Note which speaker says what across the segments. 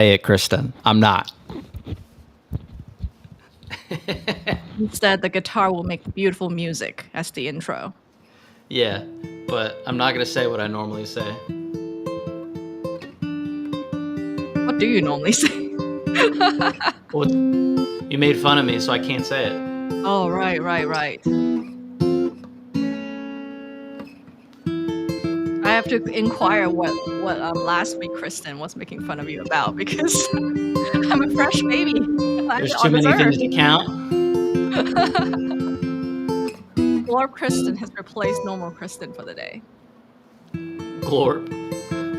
Speaker 1: Say it, Kristen. I'm not.
Speaker 2: Instead, the guitar will make beautiful music as the intro.
Speaker 1: Yeah, but I'm not gonna say what I normally say.
Speaker 2: What do you normally say?
Speaker 1: Well, you made fun of me, so I can't say it.
Speaker 2: Oh, right. I have to inquire what last week Kristen was making fun of you about because I'm a fresh baby
Speaker 1: There's too
Speaker 2: on this
Speaker 1: many
Speaker 2: earth.
Speaker 1: things to count.
Speaker 2: Lord Kristen has replaced normal Kristen for the day.
Speaker 1: Glorp.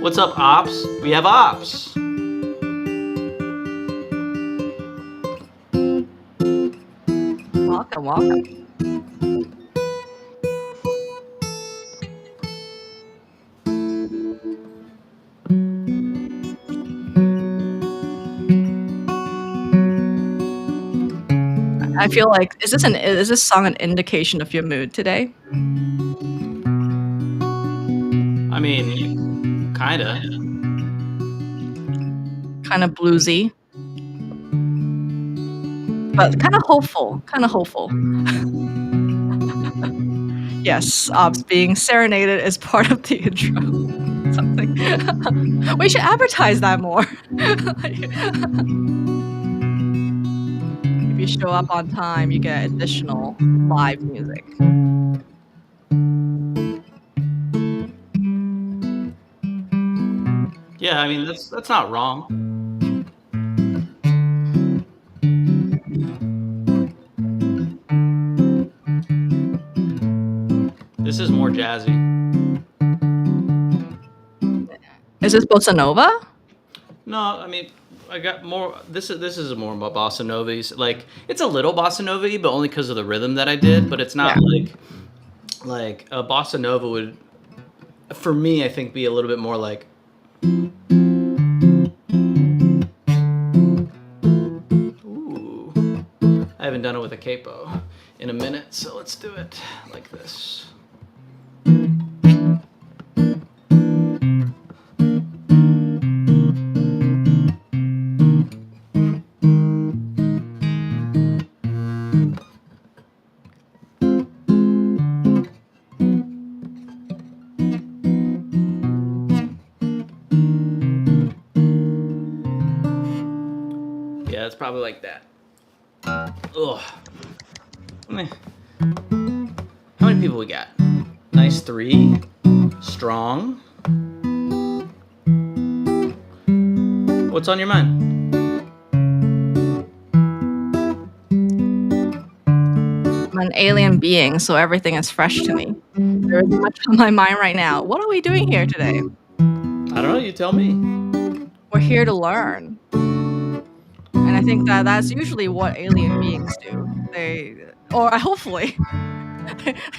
Speaker 1: What's up, ops? We have ops.
Speaker 2: Welcome. I feel like is this song an indication of your mood today?
Speaker 1: I mean, kinda.
Speaker 2: Kind of bluesy, but kind of hopeful. Yes, Ops being serenaded is part of the intro. Something. We should advertise that more. If you show up on time, you get additional live music.
Speaker 1: Yeah, I mean that's not wrong. This is more jazzy.
Speaker 2: Is this bossa nova?
Speaker 1: No, I mean I got more. This is more bossa nova. Like it's a little bossa nova, but only because of the rhythm that I did. But it's not like a bossa nova would, for me, I think, be a little bit more like. Ooh, I haven't done it with a capo in a minute, so let's do it like this. Yeah, it's probably like that. Ugh. How many people we got? Nice 3. Strong. What's on your mind?
Speaker 2: I'm an alien being, so everything is fresh to me. There isn't much on my mind right now. What are we doing here today?
Speaker 1: I don't know. You tell me.
Speaker 2: We're here to learn. And I think that's usually what alien beings do. Hopefully,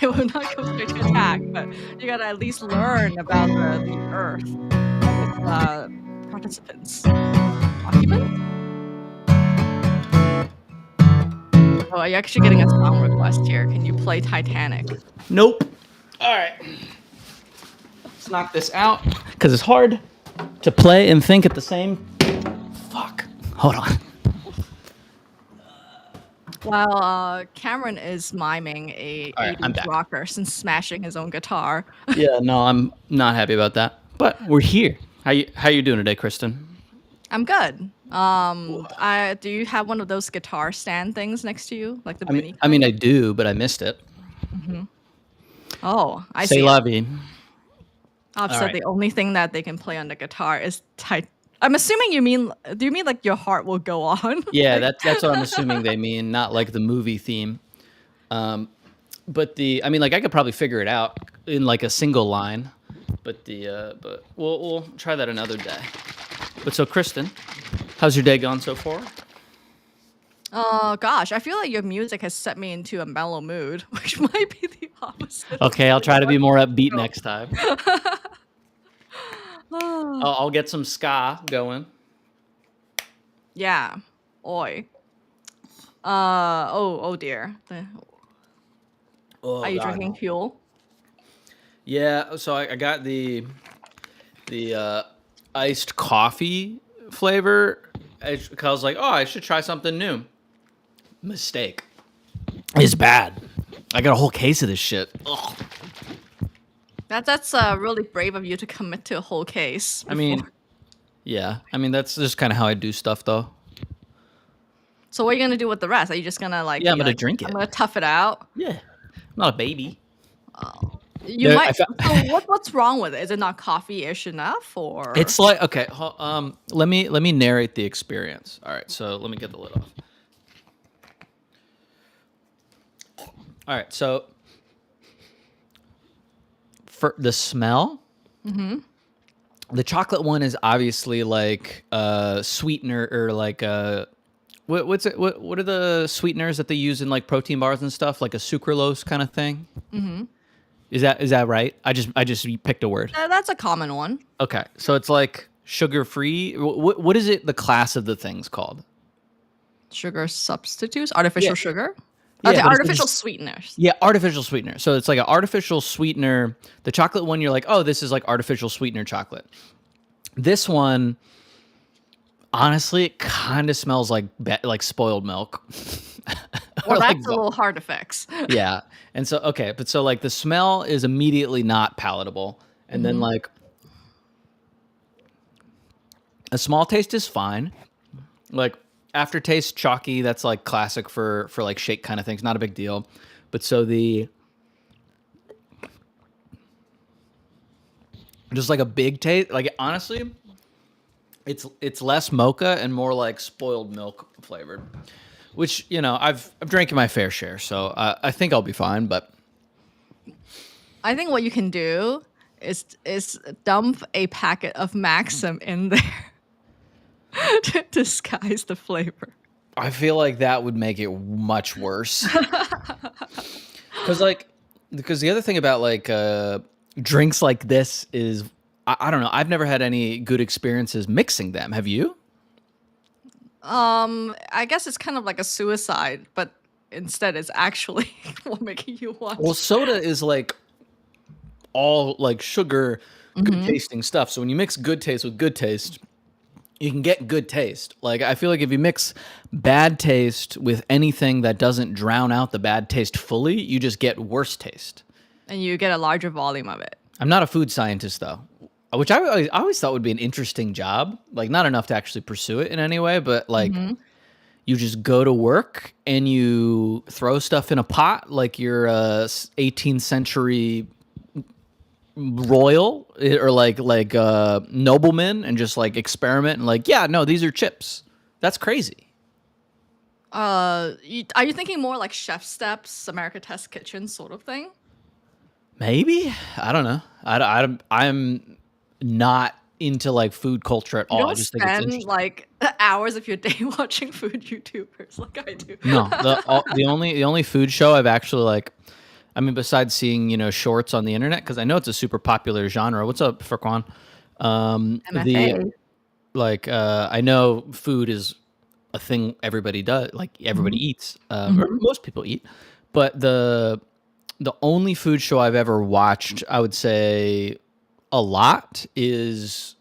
Speaker 2: they will not go straight to attack, but you gotta at least learn about the Earth and its participants. Occupants? Oh, are you actually getting a song request here? Can you play Titanic?
Speaker 1: Nope. All right. Let's knock this out because it's hard to play and think at the same. Fuck. Hold on.
Speaker 2: While Cameron is miming a
Speaker 1: All right, I'm
Speaker 2: 80s
Speaker 1: back.
Speaker 2: rocker since smashing his own guitar.
Speaker 1: Yeah, no, I'm not happy about that. But we're here. How you doing today, Kristen?
Speaker 2: I'm good. Do you have one of those guitar stand things next to you, like the mini?
Speaker 1: I mean, I do, but I missed it.
Speaker 2: Mm-hmm. Oh, I
Speaker 1: Say
Speaker 2: see.
Speaker 1: la vie.
Speaker 2: I've
Speaker 1: All
Speaker 2: said
Speaker 1: right.
Speaker 2: the only thing that they can play on the guitar is tight. I'm assuming you mean. Do you mean like your heart will go on?
Speaker 1: Yeah, that's what I'm assuming they mean, not like the movie theme. But I mean, like I could probably figure it out in like a single line. But we'll try that another day. But so, Kristen, how's your day gone so far?
Speaker 2: Oh gosh, I feel like your music has set me into a mellow mood, which might be the opposite.
Speaker 1: Okay, I'll try to be more upbeat next time.
Speaker 2: Oh.
Speaker 1: I'll get some ska going.
Speaker 2: Yeah. Oi. Oh dear.
Speaker 1: Oh,
Speaker 2: Are you
Speaker 1: God.
Speaker 2: drinking fuel?
Speaker 1: Yeah, so I got the iced coffee flavor. I was like, oh, I should try something new. Mistake. It's bad. I got a whole case of this shit. Ugh.
Speaker 2: That's really brave of you to commit to a whole case
Speaker 1: I
Speaker 2: before.
Speaker 1: mean, yeah. I mean, that's just kind of how I do stuff, though.
Speaker 2: So what are you gonna do with the rest? Are you just gonna like
Speaker 1: Yeah, I'm
Speaker 2: be
Speaker 1: gonna
Speaker 2: like,
Speaker 1: drink
Speaker 2: I'm
Speaker 1: it.
Speaker 2: gonna tough it out?
Speaker 1: Yeah, I'm not a baby.
Speaker 2: You
Speaker 1: There,
Speaker 2: might. So what's wrong with it? Is it not coffee-ish enough, or?
Speaker 1: it's like okay. Let me narrate the experience. All right, so let me get the lid off. All right, so for the smell, the chocolate one is obviously like a sweetener or like a what's it? What are the sweeteners that they use in like protein bars and stuff? Like a sucralose kind of thing. Is that right? I just picked a word.
Speaker 2: That's a common one.
Speaker 1: Okay, so it's like sugar free. What is it? The class of the things called?
Speaker 2: Sugar substitutes, artificial sugar.
Speaker 1: Yeah,
Speaker 2: Okay,
Speaker 1: but it's
Speaker 2: artificial
Speaker 1: just-
Speaker 2: sweeteners.
Speaker 1: Yeah, artificial sweetener. So it's like an artificial sweetener. The chocolate one, you're like, oh, this is like artificial sweetener chocolate. This one, honestly, it kind of smells like spoiled milk.
Speaker 2: Well,
Speaker 1: Or like
Speaker 2: that's a little hard to fix.
Speaker 1: yeah. And so okay, but so like the smell is immediately not palatable, and then like a small taste is fine. Like aftertaste chalky, that's like classic for like shake kind of things, not a big deal. But so the just like a big taste, like honestly, it's less mocha and more like spoiled milk flavored, which I've drank my fair share, so I think I'll be fine. But
Speaker 2: I think what you can do is dump a packet of Maxim in there to disguise the flavor.
Speaker 1: I feel like that would make it much worse. Because the other thing about like drinks like this is I don't know. I've never had any good experiences mixing them. Have you?
Speaker 2: I guess it's kind of like a suicide, but instead it's actually what making you want.
Speaker 1: Well, soda is like all like sugar, good tasting stuff. So when you mix good taste with good taste, you can get good taste. Like I feel like if you mix bad taste with anything that doesn't drown out the bad taste fully, you just get worse taste.
Speaker 2: And you get a larger volume of it.
Speaker 1: I'm not a food scientist though, which I always thought would be an interesting job. Like not enough to actually pursue it in any way, but like you just go to work and you throw stuff in a pot like you're a 18th century royal or like nobleman and just like experiment and like, yeah, no, these are chips. That's crazy.
Speaker 2: Are you thinking more like Chef Steps, America Test Kitchen sort of thing?
Speaker 1: Maybe. I don't know. I'm not into like food culture at
Speaker 2: You
Speaker 1: all. I
Speaker 2: don't
Speaker 1: just think it's
Speaker 2: spend
Speaker 1: interesting.
Speaker 2: like hours of your day watching food YouTubers like I do.
Speaker 1: No, the only food show I've actually like, I mean, besides seeing shorts on the internet, because I know it's a super popular genre. What's up, Farquan? The
Speaker 2: MFA.
Speaker 1: like I know food is a thing everybody does, like everybody eats, or most people eat. But the only food show I've ever watched, I would say a lot, is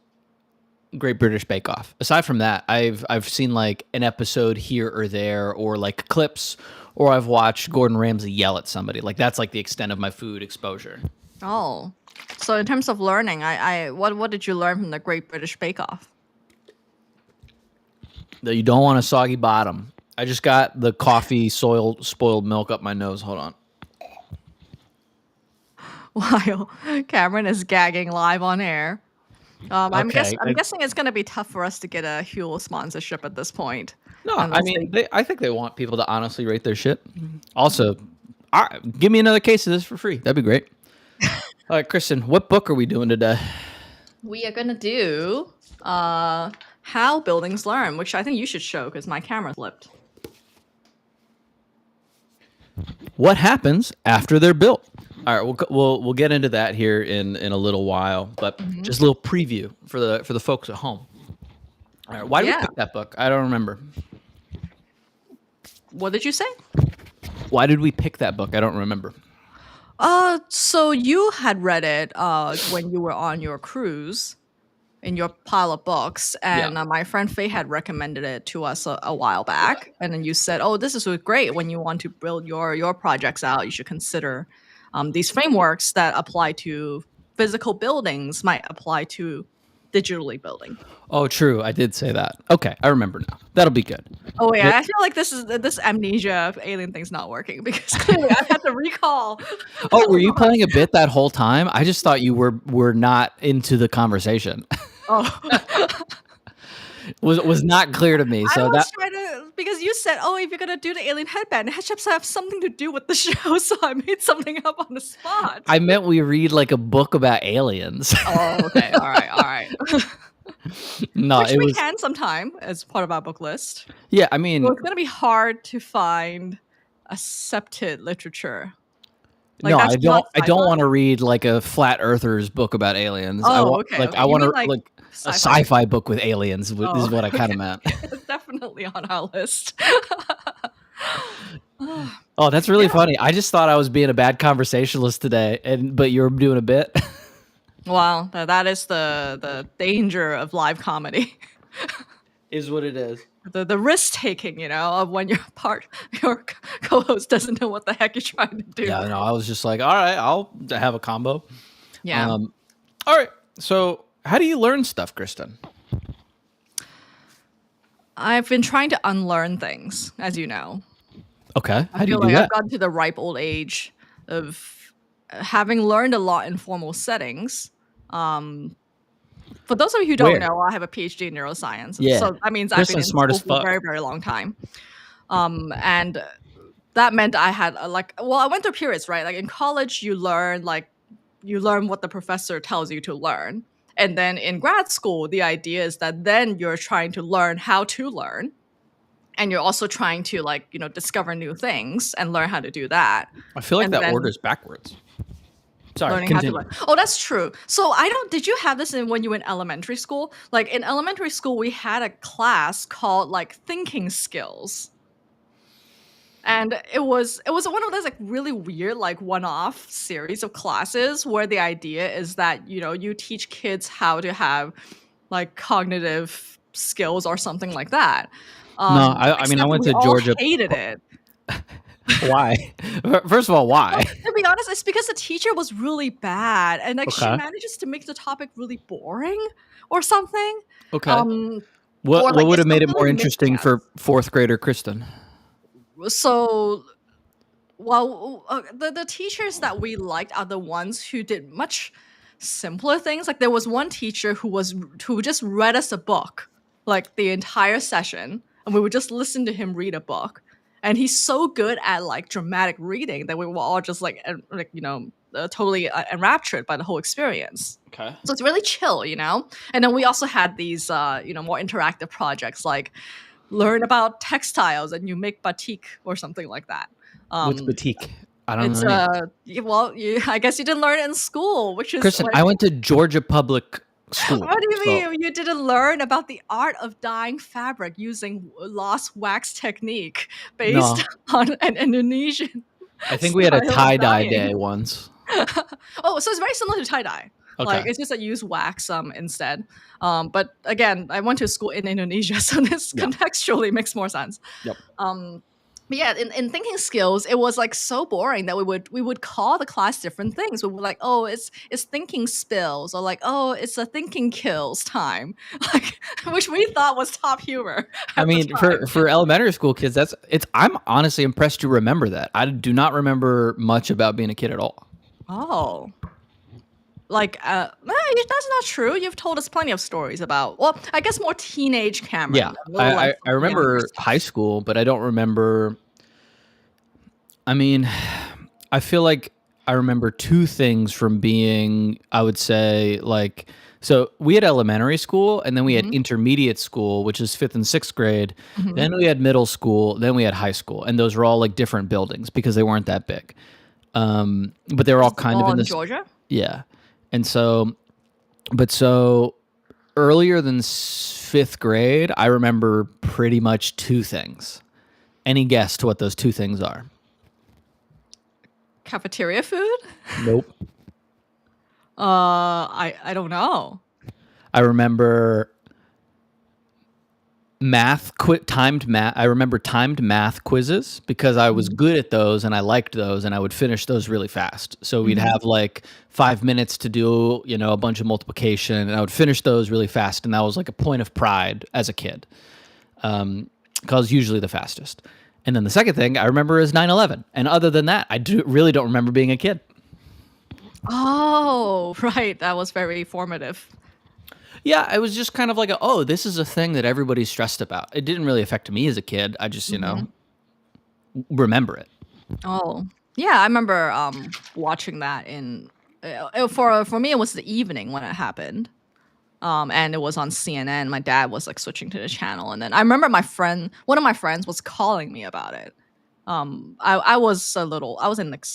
Speaker 1: Great British Bake Off. Aside from that, I've seen like an episode here or there, or like clips, or I've watched Gordon Ramsay yell at somebody. Like that's like the extent of my food exposure.
Speaker 2: Oh, so in terms of learning, what did you learn from the Great British Bake Off?
Speaker 1: That you don't want a soggy bottom. I just got the coffee spoiled milk up my nose. Hold on.
Speaker 2: While Cameron is gagging live on air. I'm
Speaker 1: Okay.
Speaker 2: guessing it's gonna be tough for us to get a Huel sponsorship at this point.
Speaker 1: No, I
Speaker 2: Unless
Speaker 1: mean, I think they want people to honestly rate their shit. Also, give me another case of this for free. That'd be great. All right, Kristen, what book are we doing today?
Speaker 2: we are gonna do How Buildings Learn, which I think you should show because my camera flipped.
Speaker 1: What happens after they're built? All right, we'll get into that here in a little while, but just a little preview for the folks at home. All right, why did we
Speaker 2: Yeah.
Speaker 1: pick that book? I don't remember.
Speaker 2: What did you say?
Speaker 1: Why did we pick that book? I don't remember.
Speaker 2: So you had read it when you were on your cruise. in your pile of books,
Speaker 1: Yeah.
Speaker 2: and my friend Faye had recommended it to us a while back, and then you said, "Oh, this is really great. When you want to build your projects out, you should consider these frameworks that apply to physical buildings might apply to digitally building."
Speaker 1: Oh, true. I did say that. Okay, I remember now. That'll be good.
Speaker 2: Oh yeah,
Speaker 1: It-
Speaker 2: I feel like this amnesia alien thing's not working because clearly I had to recall.
Speaker 1: oh, were you playing a bit that whole time? I just thought you were not into the conversation.
Speaker 2: Oh.
Speaker 1: was not clear to me.
Speaker 2: I
Speaker 1: So
Speaker 2: was
Speaker 1: that
Speaker 2: trying to because you said, "Oh, if you're gonna do the alien headband, it has to have something to do with the show." So I made something up on the spot.
Speaker 1: I meant we read like a book about aliens.
Speaker 2: Oh, okay. All right. All right.
Speaker 1: No,
Speaker 2: Which
Speaker 1: it
Speaker 2: we
Speaker 1: was
Speaker 2: can sometime as part of our book list.
Speaker 1: yeah. I
Speaker 2: Well,
Speaker 1: mean,
Speaker 2: it's gonna be hard to find accepted literature. Like
Speaker 1: no,
Speaker 2: that's
Speaker 1: I
Speaker 2: not
Speaker 1: don't. I
Speaker 2: sci-fi.
Speaker 1: don't want to read like a flat earthers book about aliens. I
Speaker 2: Oh,
Speaker 1: want
Speaker 2: okay.
Speaker 1: like
Speaker 2: Okay.
Speaker 1: I
Speaker 2: You
Speaker 1: want
Speaker 2: mean
Speaker 1: to
Speaker 2: like
Speaker 1: like a
Speaker 2: sci-fi?
Speaker 1: sci-fi book with aliens.
Speaker 2: Oh,
Speaker 1: Is what I kind
Speaker 2: okay.
Speaker 1: of meant.
Speaker 2: It's definitely on our list.
Speaker 1: Oh, that's really
Speaker 2: Yeah.
Speaker 1: funny. I just thought I was being a bad conversationalist today, but you were doing a bit.
Speaker 2: Well, that is the danger of live comedy.
Speaker 1: Is what it is.
Speaker 2: The risk taking, of when your co-host doesn't know what the heck you're trying to do.
Speaker 1: Yeah, no, I was just like, all right, I'll have a combo.
Speaker 2: Yeah.
Speaker 1: All right. So, how do you learn stuff, Kristen?
Speaker 2: I've been trying to unlearn things, as you know.
Speaker 1: Okay.
Speaker 2: I
Speaker 1: How do you
Speaker 2: feel
Speaker 1: do
Speaker 2: like
Speaker 1: that?
Speaker 2: I've gotten to the ripe old age of having learned a lot in formal settings. For those of you who don't
Speaker 1: Where?
Speaker 2: know, I have a PhD in neuroscience.
Speaker 1: Yeah.
Speaker 2: So that means I've been
Speaker 1: Kristen's
Speaker 2: in
Speaker 1: smart
Speaker 2: school
Speaker 1: as
Speaker 2: for a
Speaker 1: fuck.
Speaker 2: very, very long time. And that meant I had I went through periods, right? Like in college, you learn what the professor tells you to learn. And then in grad school, the idea is that then you're trying to learn how to learn. And you're also trying to discover new things and learn how to do that.
Speaker 1: I feel like
Speaker 2: And
Speaker 1: that
Speaker 2: then
Speaker 1: order's backwards. Sorry,
Speaker 2: learning how to
Speaker 1: continue.
Speaker 2: learn. Oh, that's true. So did you have this when you were in elementary school? Like in elementary school, we had a class called like thinking skills. And it was one of those like really weird like one-off series of classes where the idea is that you teach kids how to have like cognitive skills or something like that.
Speaker 1: No, I mean, I
Speaker 2: Except
Speaker 1: went
Speaker 2: we
Speaker 1: to
Speaker 2: all
Speaker 1: Georgia.
Speaker 2: hated it.
Speaker 1: Why? First of all, why?
Speaker 2: To be honest, it's because the teacher was really bad, and like she
Speaker 1: Okay.
Speaker 2: manages to make the topic really boring or something.
Speaker 1: Okay.
Speaker 2: Or
Speaker 1: What
Speaker 2: like
Speaker 1: would
Speaker 2: it's
Speaker 1: have made it more
Speaker 2: completely missing
Speaker 1: interesting for
Speaker 2: us.
Speaker 1: fourth grader Kristen?
Speaker 2: So, well, the teachers that we liked are the ones who did much simpler things. Like there was one teacher who just read us a book like the entire session, and we would just listen to him read a book. And he's so good at like dramatic reading that we were all just totally enraptured by the whole experience.
Speaker 1: Okay.
Speaker 2: So it's really chill. And then we also had these more interactive projects like learn about textiles and you make batik or something like that.
Speaker 1: What's batik? I don't
Speaker 2: It's
Speaker 1: know.
Speaker 2: I guess you didn't learn it in school, which is
Speaker 1: Kristen,
Speaker 2: like,
Speaker 1: I went to Georgia Public School.
Speaker 2: what do you
Speaker 1: so-
Speaker 2: mean you didn't learn about the art of dyeing fabric using lost wax technique based on an Indonesian?
Speaker 1: I think we had a
Speaker 2: style of
Speaker 1: tie-dye
Speaker 2: dyeing?
Speaker 1: day once.
Speaker 2: Oh, so it's very similar to tie-dye. Like
Speaker 1: Okay.
Speaker 2: it's just that you use wax instead. But again, I went to school in Indonesia, so this
Speaker 1: Yeah.
Speaker 2: contextually makes more sense.
Speaker 1: Yep.
Speaker 2: But yeah, in thinking skills, it was like so boring that we would call the class different things. We were like, oh, it's thinking spills, or like, oh, it's a thinking kills time, like which we thought was top humor.
Speaker 1: I
Speaker 2: at the
Speaker 1: mean,
Speaker 2: time.
Speaker 1: for elementary school kids, I'm honestly impressed you remember that. I do not remember much about being a kid at all.
Speaker 2: Oh. Like, that's not true. You've told us plenty of stories about, well, I guess more teenage Cameron.
Speaker 1: Yeah,
Speaker 2: a little less
Speaker 1: I remember
Speaker 2: younger stuff.
Speaker 1: high school, but I don't remember. I mean, I feel like I remember two things from being, I would say, like, so we had elementary school, and then we had intermediate school, which is 5th and 6th grade.
Speaker 2: Mhm.
Speaker 1: Then we had middle school, then we had high school, and those were all like different buildings because they weren't that big. But they were all kind of
Speaker 2: All
Speaker 1: in
Speaker 2: in
Speaker 1: this.
Speaker 2: Georgia?
Speaker 1: Yeah. And so, but so earlier than 5th grade, I remember pretty much two things. Any guess to what those two things are?
Speaker 2: Cafeteria food?
Speaker 1: Nope.
Speaker 2: I don't know.
Speaker 1: I remember timed math. I remember timed math quizzes because I was
Speaker 2: Mhm.
Speaker 1: good at those and I liked those and I would finish those really fast. So we'd
Speaker 2: Mhm.
Speaker 1: have like 5 minutes to do, a bunch of multiplication, and I would finish those really fast. And that was like a point of pride as a kid, because I was usually the fastest. And then the second thing I remember is 9/11. And other than that, really don't remember being a kid.
Speaker 2: Oh, right, that was very formative.
Speaker 1: Yeah, I was just kind of like, oh, this is a thing that everybody's stressed about. It didn't really affect me as a kid. I just,
Speaker 2: Mhm.
Speaker 1: remember it.
Speaker 2: Oh, yeah, I remember, watching that for me, it was the evening when it happened, and it was on CNN. My dad was, like, switching to the channel, and then I remember one of my friends was calling me about it. I was in, like,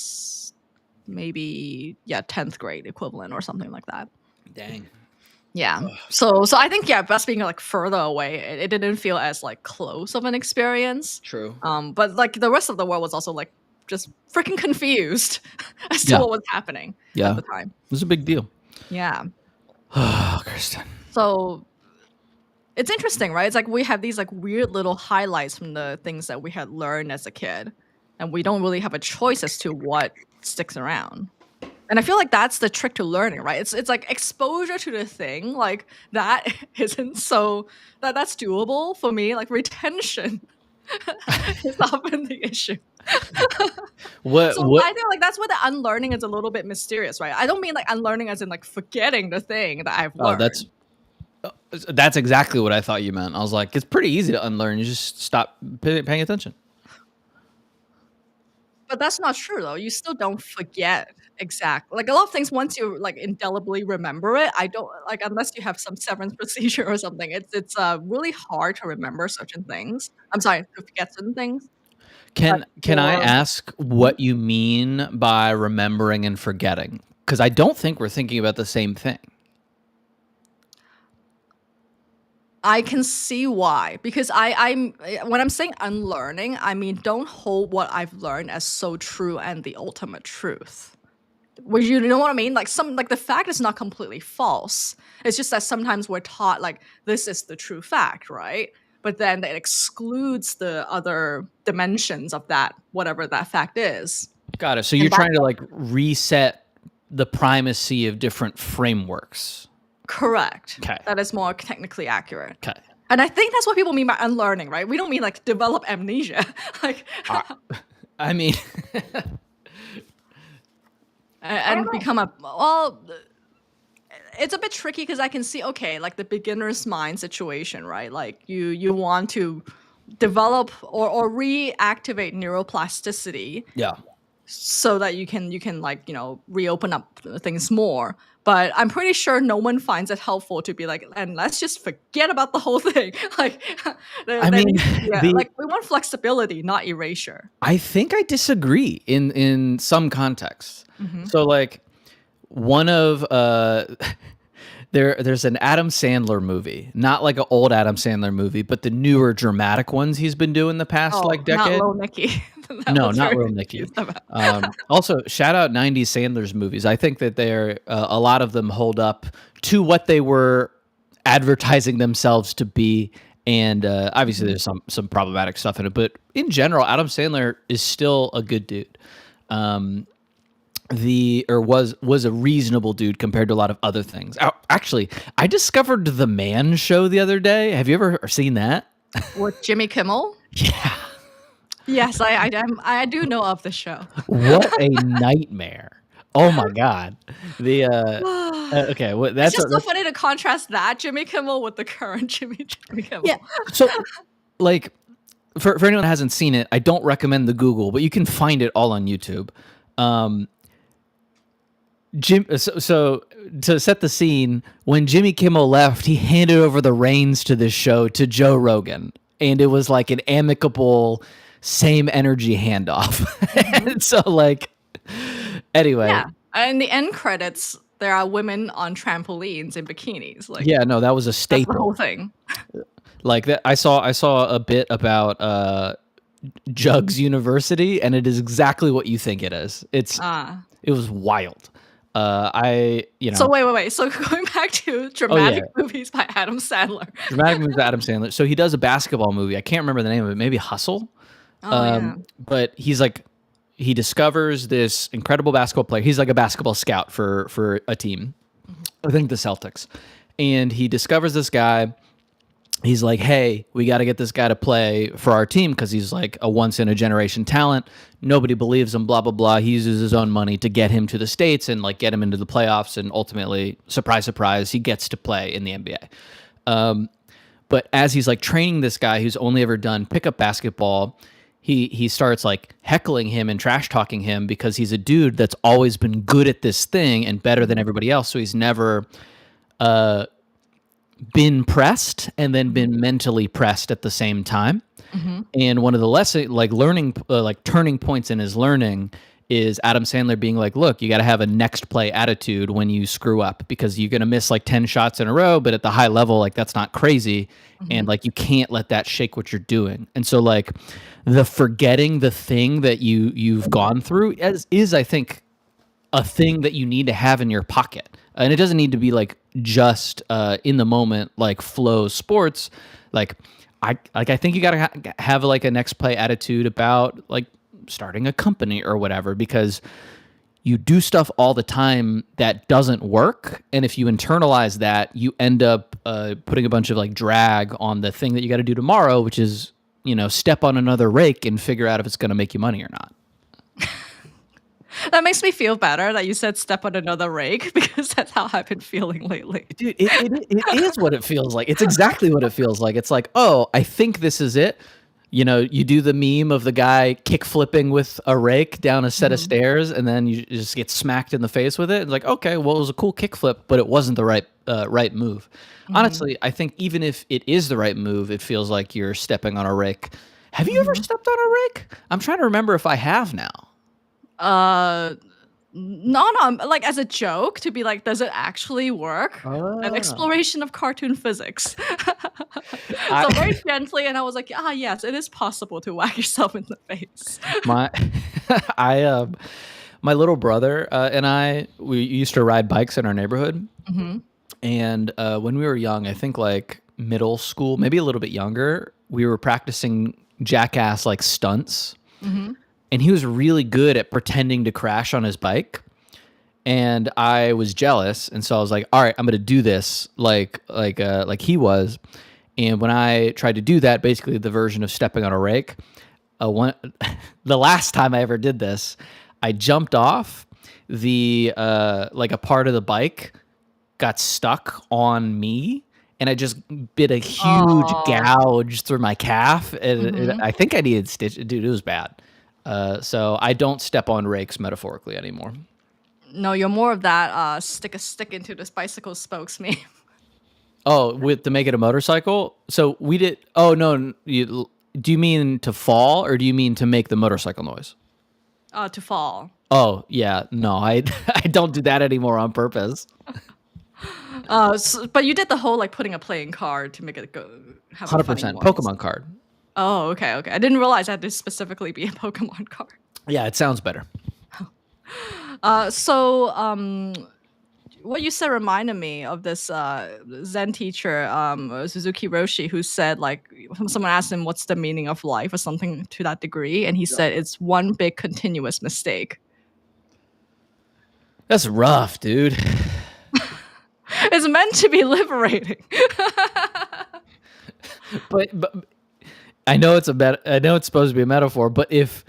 Speaker 2: maybe, yeah, 10th grade equivalent or something like that.
Speaker 1: Dang.
Speaker 2: Yeah. So I think, yeah, us being, like, further away, it didn't feel as, like, close of an experience.
Speaker 1: True.
Speaker 2: But, like, the rest of the world was also, like, just freaking confused as to
Speaker 1: Yeah.
Speaker 2: what was happening at
Speaker 1: Yeah.
Speaker 2: the
Speaker 1: It
Speaker 2: time.
Speaker 1: was a big deal.
Speaker 2: Yeah.
Speaker 1: Oh, Kristen.
Speaker 2: So it's interesting, right? It's like we have these, like, weird little highlights from the things that we had learned as a kid, and we don't really have a choice as to what sticks around. And I feel like that's the trick to learning, right? It's like exposure to the thing, like, that isn't so that's doable for me, like, retention is often the issue.
Speaker 1: What
Speaker 2: So
Speaker 1: what
Speaker 2: I think, like, that's where the unlearning is a little bit mysterious, right? I don't mean, like, unlearning as in, like, forgetting the thing that I've
Speaker 1: Oh,
Speaker 2: learned.
Speaker 1: that's exactly what I thought you meant. I was like, it's pretty easy to unlearn. You just stop paying attention.
Speaker 2: But that's not true, though. You still don't forget like, a lot of things, once you, like, indelibly remember it, I don't like, unless you have some severance procedure or something, it's really hard to remember certain things. I'm sorry, to forget certain things, but
Speaker 1: Can I ask
Speaker 2: Mhm.
Speaker 1: what you mean by remembering and forgetting? Because I don't think we're thinking about the same thing.
Speaker 2: I can see why, because when I'm saying unlearning, I mean, don't hold what I've learned as so true and the ultimate truth. Well, you know what I mean? Like, the fact is not completely false. It's just that sometimes we're taught, like, this is the true fact, right? But then it excludes the other dimensions of that, whatever that fact is.
Speaker 1: Got it. So you're
Speaker 2: And that
Speaker 1: trying to like reset the primacy of different frameworks.
Speaker 2: correct.
Speaker 1: Okay.
Speaker 2: That is more technically accurate.
Speaker 1: Okay.
Speaker 2: And I think that's what people mean by unlearning, right? We don't mean, like, develop amnesia. Like,
Speaker 1: I mean, I don't
Speaker 2: and
Speaker 1: know.
Speaker 2: become a well, it's a bit tricky because I can see, okay, like, the beginner's mind situation, right? Like, you want to develop or reactivate neuroplasticity
Speaker 1: Yeah.
Speaker 2: so that you can, like, reopen up things more. But I'm pretty sure no one finds it helpful to be like, and let's just forget about the whole thing. Like,
Speaker 1: I
Speaker 2: there
Speaker 1: mean,
Speaker 2: needs to be
Speaker 1: the
Speaker 2: like, we want flexibility, not erasure.
Speaker 1: I think I disagree in some contexts.
Speaker 2: Hmm.
Speaker 1: So like one of there's an Adam Sandler movie, not like an old Adam Sandler movie, but the newer dramatic ones he's been doing the past
Speaker 2: Oh,
Speaker 1: like
Speaker 2: not
Speaker 1: decade.
Speaker 2: Lil Nicky. That
Speaker 1: No,
Speaker 2: was
Speaker 1: not
Speaker 2: very
Speaker 1: Little Nicky.
Speaker 2: confused about.
Speaker 1: Also, shout out 90s Sandler's movies. I think that they're a lot of them hold up to what they were advertising themselves to be. And obviously,
Speaker 2: Mhm.
Speaker 1: there's some problematic stuff in it, but in general, Adam Sandler is still a good dude. Was a reasonable dude compared to a lot of other things. Actually, I discovered the Man Show the other day. Have you ever seen that?
Speaker 2: With Jimmy Kimmel?
Speaker 1: Yeah.
Speaker 2: Yes, I do know of the show.
Speaker 1: What a nightmare. Oh my god. The okay, well,
Speaker 2: It's
Speaker 1: that's
Speaker 2: just so funny to contrast that Jimmy Kimmel with the current Jimmy
Speaker 1: yeah.
Speaker 2: Kimmel.
Speaker 1: So like for anyone that hasn't seen it, I don't recommend the Google, but you can find it all on YouTube. Um so to set the scene, when Jimmy Kimmel left, he handed over the reins to this show to Joe Rogan, and it was like an amicable, same energy handoff.
Speaker 2: Mhm.
Speaker 1: And so, like, anyway,
Speaker 2: Yeah, and in the end credits, there are women on trampolines in bikinis, like,
Speaker 1: yeah, no, that was a
Speaker 2: that's the
Speaker 1: staple.
Speaker 2: whole thing.
Speaker 1: Like that, I saw a bit about Jugs University, and it is exactly what you think it is.
Speaker 2: Ah,
Speaker 1: It was wild. You
Speaker 2: So
Speaker 1: know,
Speaker 2: wait. So going back to
Speaker 1: oh yeah,
Speaker 2: dramatic movies by Adam Sandler.
Speaker 1: dramatic movies with Adam Sandler. So he does a basketball movie. I can't remember the name of it. Maybe Hustle.
Speaker 2: Oh yeah.
Speaker 1: But he's like, he discovers this incredible basketball player. He's like a basketball scout for a team. I think the Celtics. And he discovers this guy. He's like, hey, we got to get this guy to play for our team because he's like a once in a generation talent. Nobody believes him, blah, blah, blah. He uses his own money to get him to the States and like get him into the playoffs. And ultimately, surprise, surprise, he gets to play in the NBA. But as he's like training this guy who's only ever done pickup basketball, he starts like heckling him and trash talking him because he's a dude that's always been good at this thing and better than everybody else. So he's never been pressed and then been mentally pressed at the same time. And one of the lesson, like learning, like turning points in his learning is Adam Sandler being like, look, you got to have a next play attitude when you screw up because you're going to miss like 10 shots in a row, but at the high level, like that's not crazy. And like, you can't let that shake what you're doing. And so like the forgetting the thing that you've gone through is I think a thing that you need to have in your pocket. And it doesn't need to be like just in the moment, like flow sports. Like I think you gotta have like a next play attitude about like starting a company or whatever, because you do stuff all the time that doesn't work. And if you internalize that, you end up putting a bunch of like drag on the thing that you got to do tomorrow, which is, you know, step on another rake and figure out if it's going to make you money or not.
Speaker 2: That makes me feel better that you said step on another rake because that's how I've been feeling lately.
Speaker 1: Dude, it is what it feels like. It's exactly what it feels like. It's like, oh, I think this is it. You know, you do the meme of the guy kick flipping with a rake down a set of stairs, and then you just get smacked in the face with it. It's like, okay, well, it was a cool kick flip, but it wasn't the right move. Honestly, I think even if it is the right move, it feels like you're stepping on a rake. Have you ever stepped on a rake? I'm trying to remember if I have now.
Speaker 2: Uh, no, like as a joke to be like, does it actually work? An exploration of cartoon physics. So very gently, and I was like, yes, it is possible to whack yourself in the face.
Speaker 1: My I my little brother and we used to ride bikes in our neighborhood. And when we were young, I think like middle school, maybe a little bit younger, we were practicing jackass like stunts. And he was really good at pretending to crash on his bike. And I was jealous, and so I was like, all right, I'm gonna do this like he was. And when I tried to do that, basically the version of stepping on a rake, the last time I ever did this, I jumped off the like a part of the bike got stuck on me, and I just bit a huge gouge through my calf, and I think I needed stitch. Dude, it was bad. So I don't step on rakes metaphorically anymore.
Speaker 2: No, you're more of that stick a stick into this bicycle spokes meme.
Speaker 1: Oh, to make it a motorcycle? So we did. Oh no, do you mean to fall or do you mean to make the motorcycle noise?
Speaker 2: To fall.
Speaker 1: Oh yeah, no, I I don't do that anymore on purpose.
Speaker 2: But you did the whole like putting a playing card to make it go have a funny
Speaker 1: 100%
Speaker 2: noise.
Speaker 1: Pokemon card.
Speaker 2: Oh, okay. I didn't realize that this specifically be a Pokemon card.
Speaker 1: Yeah, it sounds better.
Speaker 2: What you said reminded me of this Zen teacher, Suzuki Roshi, who said like someone asked him what's the meaning of life or something to that degree, and he said it's one big continuous mistake.
Speaker 1: That's rough, dude.
Speaker 2: It's meant to be liberating.
Speaker 1: but I know it's I know it's supposed to be a metaphor, but if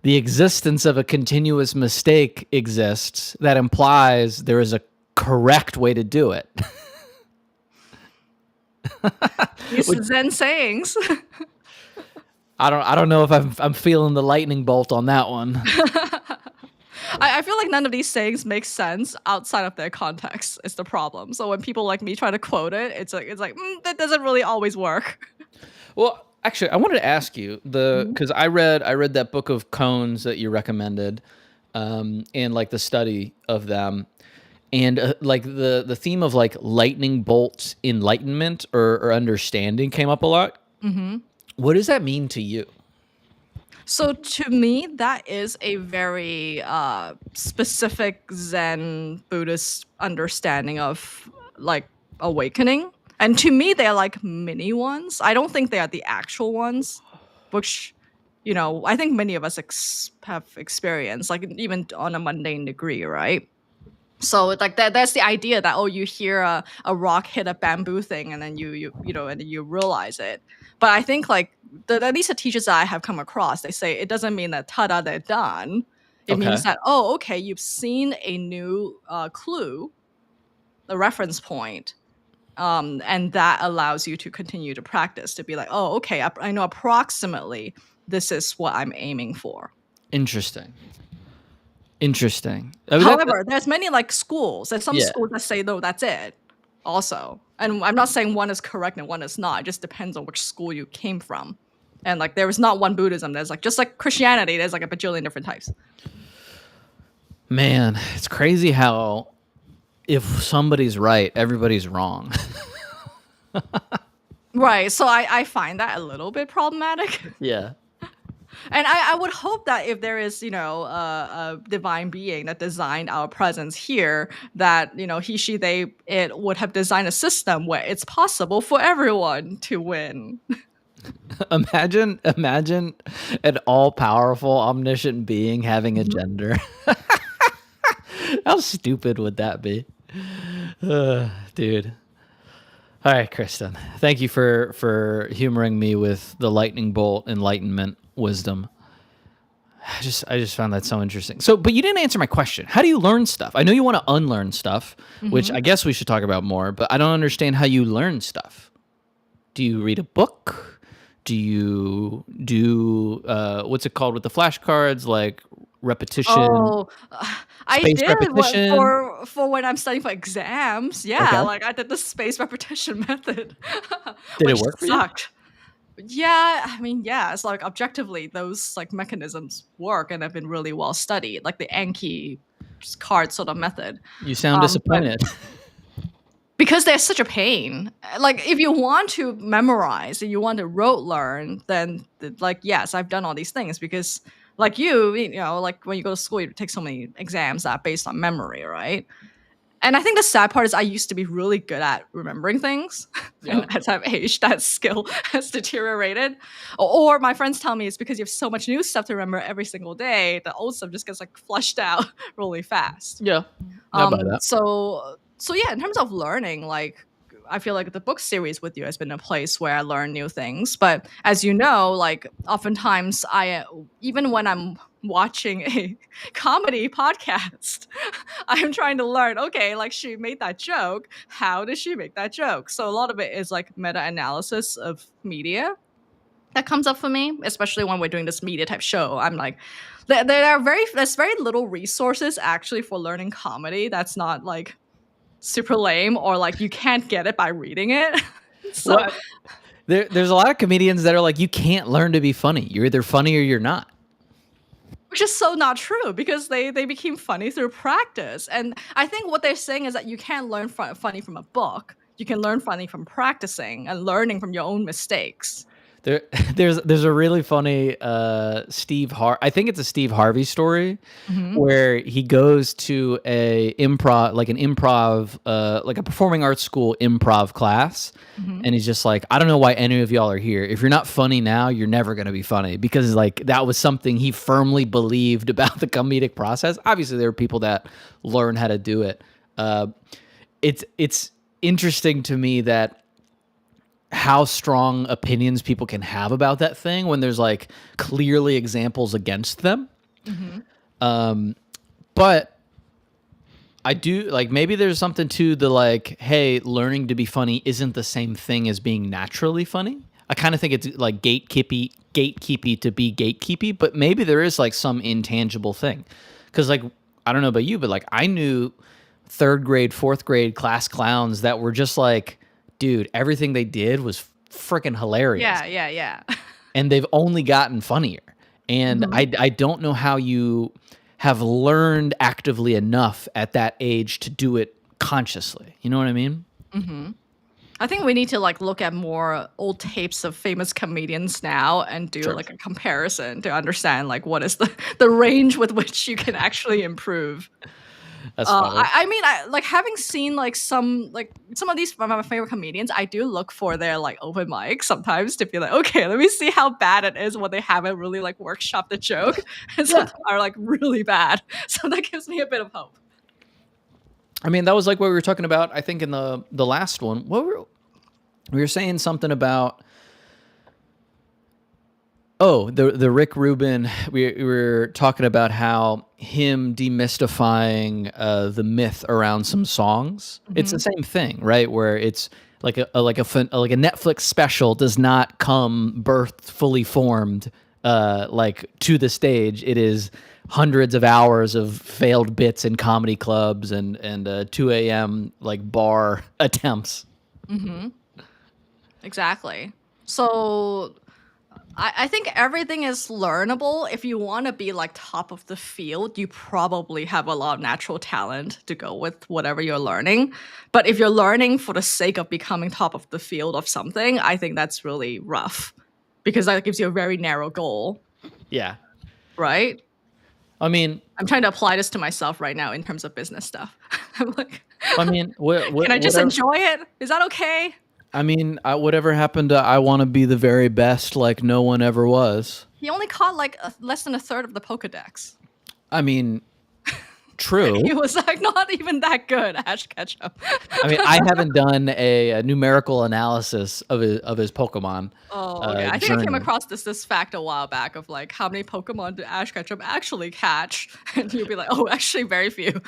Speaker 1: the existence of a continuous mistake exists, that implies there is a correct way to do it.
Speaker 2: These Zen sayings.
Speaker 1: I don't know if I'm feeling the lightning bolt on that one.
Speaker 2: I feel like none of these sayings make sense outside of their context. Is the problem. So when people like me try to quote it, it's like that doesn't really always work.
Speaker 1: Well, actually, I wanted to ask you because I read that book of cones that you recommended, and like the study of them, and like the theme of like lightning bolts, enlightenment or understanding came up a lot. What does that mean to you?
Speaker 2: So to me, that is a very specific Zen Buddhist understanding of like awakening. And to me, they're like mini ones. I don't think they are the actual ones, which, I think many of us have experienced, like even on a mundane degree, right? So like that's the idea that, oh, you hear a rock hit a bamboo thing and then and then you realize it. But I think like at least the teachers that I have come across, they say it doesn't mean that tada, they're done. It
Speaker 1: Okay.
Speaker 2: means that, oh, okay, you've seen a new clue, the reference point, and that allows you to continue to practice, to be like, oh, okay, I know approximately this is what I'm aiming for.
Speaker 1: Interesting. Interesting. I mean,
Speaker 2: However, there's many like schools. There's some
Speaker 1: yeah.
Speaker 2: schools that say, no, that's it. Also, and I'm not saying one is correct and one is not. It just depends on which school you came from. And like there is not one Buddhism. There's like just like Christianity. There's like a bajillion different types.
Speaker 1: Man, it's crazy how if somebody's right, everybody's wrong.
Speaker 2: Right. So I find that a little bit problematic.
Speaker 1: Yeah.
Speaker 2: And I would hope that if there is, a divine being that designed our presence here, that, he, she, they, it would have designed a system where it's possible for everyone to win.
Speaker 1: Imagine an all-powerful, omniscient being having a
Speaker 2: Mhm.
Speaker 1: gender. How stupid would that be? Dude. All right, Kristen. Thank you for humoring me with the lightning bolt enlightenment wisdom. I just found that so interesting. So, but you didn't answer my question. How do you learn stuff? I know you want to unlearn stuff, which
Speaker 2: Mhm.
Speaker 1: I guess we should talk about more, but I don't understand how you learn stuff. Do you read a book? Do you do what's it called with the flashcards, like repetition,
Speaker 2: Oh, I
Speaker 1: spaced
Speaker 2: did
Speaker 1: repetition?
Speaker 2: for when I'm studying for exams. Yeah,
Speaker 1: Okay.
Speaker 2: like I did the space repetition method,
Speaker 1: Did it
Speaker 2: which
Speaker 1: work for you?
Speaker 2: sucked. Yeah, I mean, yeah, it's like objectively those like mechanisms work and have been really well studied, like the Anki card sort of method.
Speaker 1: You sound
Speaker 2: But
Speaker 1: disappointed.
Speaker 2: because they're such a pain. Like if you want to memorize and you want to rote learn, then like yes, I've done all these things because like like when you go to school, you take so many exams that are based on memory, right? And I think the sad part is I used to be really good at remembering things. And
Speaker 1: Yep.
Speaker 2: as I've aged, that skill has deteriorated. Or my friends tell me it's because you have so much new stuff to remember every single day, the old stuff just gets like flushed out really fast.
Speaker 1: Yeah. I buy that.
Speaker 2: So yeah, in terms of learning, like I feel like the book series with you has been a place where I learn new things. But as you know, like oftentimes even when I'm watching a comedy podcast, I'm trying to learn, okay, like she made that joke. How did she make that joke? So a lot of it is like meta-analysis of media that comes up for me, especially when we're doing this media type show. I'm like, there's very little resources actually for learning comedy that's not like super lame or like you can't get it by reading it. So
Speaker 1: Well, there's a lot of comedians that are like, you can't learn to be funny. You're either funny or you're not.
Speaker 2: which is so not true because they became funny through practice. And I think what they're saying is that you can't learn funny from a book. You can learn funny from practicing and learning from your own mistakes.
Speaker 1: There, there's a really funny I think it's a Steve Harvey story
Speaker 2: Mhm.
Speaker 1: where he goes to an improv, like a performing arts school improv class,
Speaker 2: Mhm.
Speaker 1: and he's just like, I don't know why any of y'all are here. If you're not funny now, you're never gonna be funny, because like that was something he firmly believed about the comedic process. Obviously, there are people that learn how to do it. It's interesting to me that how strong opinions people can have about that thing when there's like clearly examples against them.
Speaker 2: Mhm.
Speaker 1: But I do like, maybe there's something to the like, hey, learning to be funny isn't the same thing as being naturally funny. I kind of think it's like gatekeepy to be gatekeepy, but maybe there is like some intangible thing. Cause like, I don't know about you, but like I knew third grade, fourth grade class clowns that were just like, dude, everything they did was freaking hilarious.
Speaker 2: Yeah.
Speaker 1: And they've only gotten funnier. And
Speaker 2: Mhm.
Speaker 1: I don't know how you have learned actively enough at that age to do it consciously. You know what I mean?
Speaker 2: Mhm. I think we need to like look at more old tapes of famous comedians now and do
Speaker 1: Sure.
Speaker 2: like a comparison to understand like what is the range with which you can actually improve.
Speaker 1: That's funny.
Speaker 2: I mean, I like having seen like some of these from my favorite comedians. I do look for their like open mic sometimes to be like, okay, let me see how bad it is when they haven't really like workshopped the joke, and some
Speaker 1: Yeah.
Speaker 2: are like really bad. So that gives me a bit of hope.
Speaker 1: I mean, that was like what we were talking about, I think, in the last one. We were saying something about, oh, the Rick Rubin. We were talking about how him demystifying the myth around some songs. It's the
Speaker 2: Mhm.
Speaker 1: same thing, right? Where it's like a Netflix special does not come birthed fully formed like to the stage. It is hundreds of hours of failed bits in comedy clubs and 2 a.m. like bar attempts.
Speaker 2: Mhm. Exactly. So I think everything is learnable. If you want to be like top of the field, you probably have a lot of natural talent to go with whatever you're learning. But if you're learning for the sake of becoming top of the field of something, I think that's really rough because that gives you a very narrow goal,
Speaker 1: Yeah.
Speaker 2: right?
Speaker 1: I mean,
Speaker 2: I'm trying to apply this to myself right now in terms of business stuff. I'm like, can I just
Speaker 1: whatever.
Speaker 2: enjoy it? Is that okay?
Speaker 1: I mean, whatever happened to I want to be the very best, like no one ever was.
Speaker 2: He only caught like less than a third of the Pokedex.
Speaker 1: I mean,
Speaker 2: He
Speaker 1: true.
Speaker 2: was like not even that good, Ash Ketchum.
Speaker 1: I mean, I haven't done a numerical analysis of his Pokemon
Speaker 2: Oh, okay. I think I came
Speaker 1: journey.
Speaker 2: across this fact a while back of like how many Pokemon did Ash Ketchum actually catch, and you'd be like, oh, actually, very few.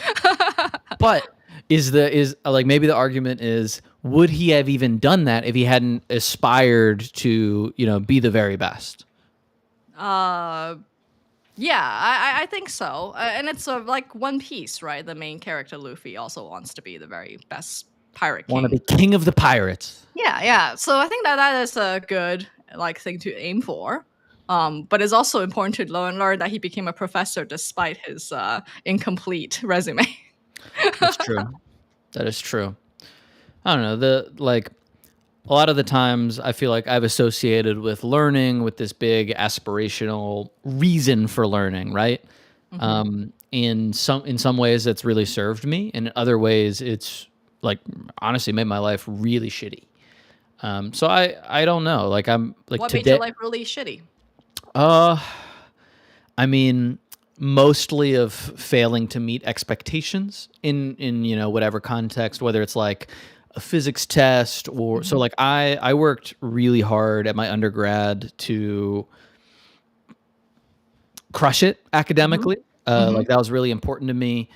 Speaker 1: But is like maybe the argument is would he have even done that if he hadn't aspired to, be the very best?
Speaker 2: uh, yeah, I think so. And it's like One Piece, right? The main character Luffy also wants to be the very best pirate
Speaker 1: Want to
Speaker 2: king.
Speaker 1: be king of the pirates.
Speaker 2: Yeah, yeah. So I think that is a good like thing to aim for. But it's also important to learn that he became a professor despite his incomplete resume.
Speaker 1: That's true. That is true. I don't know. The like a lot of the times I feel like I've associated with learning with this big aspirational reason for learning, right?
Speaker 2: Mhm.
Speaker 1: In some ways that's really served me, and in other ways it's like honestly made my life really shitty. So I don't know. Like I'm like
Speaker 2: What made your
Speaker 1: today.
Speaker 2: life really shitty?
Speaker 1: Uh, I mean, mostly of failing to meet expectations in whatever context, whether it's like a physics test or so.
Speaker 2: Mhm.
Speaker 1: Like I worked really hard at my undergrad to crush it
Speaker 2: Mhm.
Speaker 1: academically. Like
Speaker 2: Mhm.
Speaker 1: that was really important to me.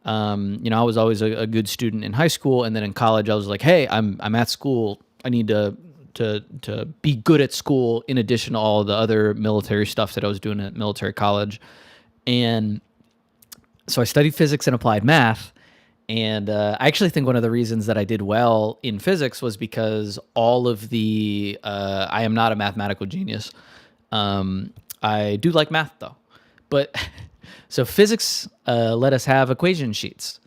Speaker 1: I was always a good student in high school, and then in college, I was like, "Hey, I'm at school. I need to be good at school in addition to all the other military stuff that I was doing at military college." And so I studied physics and applied math. And I actually think one of the reasons that I did well in physics was because all of I am not a mathematical genius. Um, I do like math though. But so physics let us have equation sheets.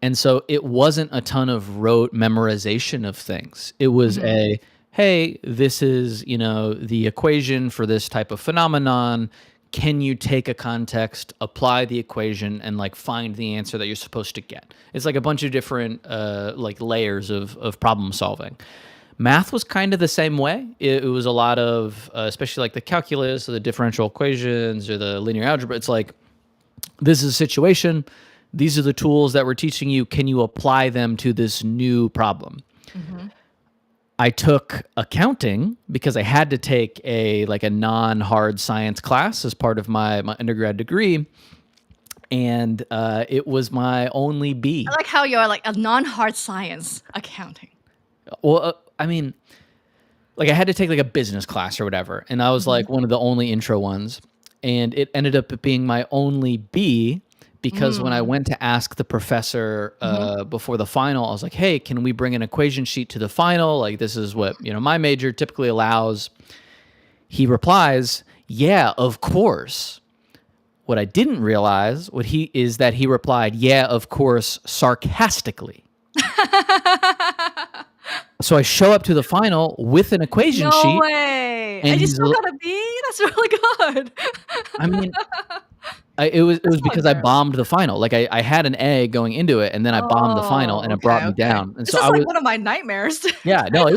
Speaker 1: And so it wasn't a ton of rote memorization of things. It was
Speaker 2: Mhm.
Speaker 1: hey, this is, the equation for this type of phenomenon. Can you take a context, apply the equation, and like find the answer that you're supposed to get? It's like a bunch of different like layers of problem solving. Math was kind of the same way. It was a lot of, especially like the calculus or the differential equations or the linear algebra. It's like, this is a situation. These are the tools that we're teaching you. Can you apply them to this new problem?
Speaker 2: Mhm.
Speaker 1: I took accounting because I had to take a non-hard science class as part of my undergrad degree, and it was my only
Speaker 2: I
Speaker 1: B.
Speaker 2: like how you're like a non-hard science accounting.
Speaker 1: Well, I mean, like I had to take like a business class or whatever, and I was
Speaker 2: Mhm.
Speaker 1: like one of the only intro ones, and it ended up being my only B because when I
Speaker 2: Mm.
Speaker 1: went to ask the professor
Speaker 2: Mhm.
Speaker 1: before the final, I was like, "Hey, can we bring an equation sheet to the final? Like this is what my major typically allows." He replies, "Yeah, of course." What I didn't realize is that he replied, "Yeah, of course," sarcastically. So I show up to the final with an equation
Speaker 2: No
Speaker 1: sheet,
Speaker 2: way!
Speaker 1: and
Speaker 2: And you
Speaker 1: he's,
Speaker 2: still got a B? That's really good.
Speaker 1: I mean, it was
Speaker 2: That's so
Speaker 1: because I
Speaker 2: embarrassing.
Speaker 1: bombed the final. Like I had an A going into it, and then I bombed the final, and
Speaker 2: Oh,
Speaker 1: it brought
Speaker 2: okay,
Speaker 1: me
Speaker 2: okay.
Speaker 1: down. And
Speaker 2: This
Speaker 1: so
Speaker 2: is
Speaker 1: I
Speaker 2: like
Speaker 1: was,
Speaker 2: one of my nightmares.
Speaker 1: yeah, no,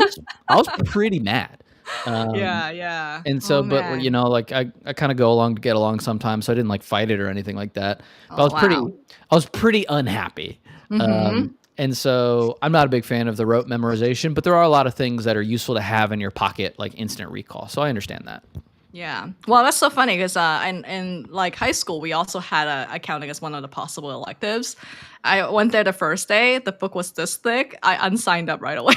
Speaker 1: I was pretty mad. Um,
Speaker 2: Yeah, yeah.
Speaker 1: and so,
Speaker 2: Oh,
Speaker 1: but
Speaker 2: man.
Speaker 1: like I kind of go along to get along sometimes, so I didn't like fight it or anything like that. But
Speaker 2: Oh, wow.
Speaker 1: I was pretty unhappy.
Speaker 2: Mhm.
Speaker 1: And so I'm not a big fan of the rote memorization, but there are a lot of things that are useful to have in your pocket, like instant recall. So I understand that.
Speaker 2: Yeah. Well, that's so funny because in like high school, we also had accounting as one of the possible electives. I went there the first day. The book was this thick. I unsigned up right away.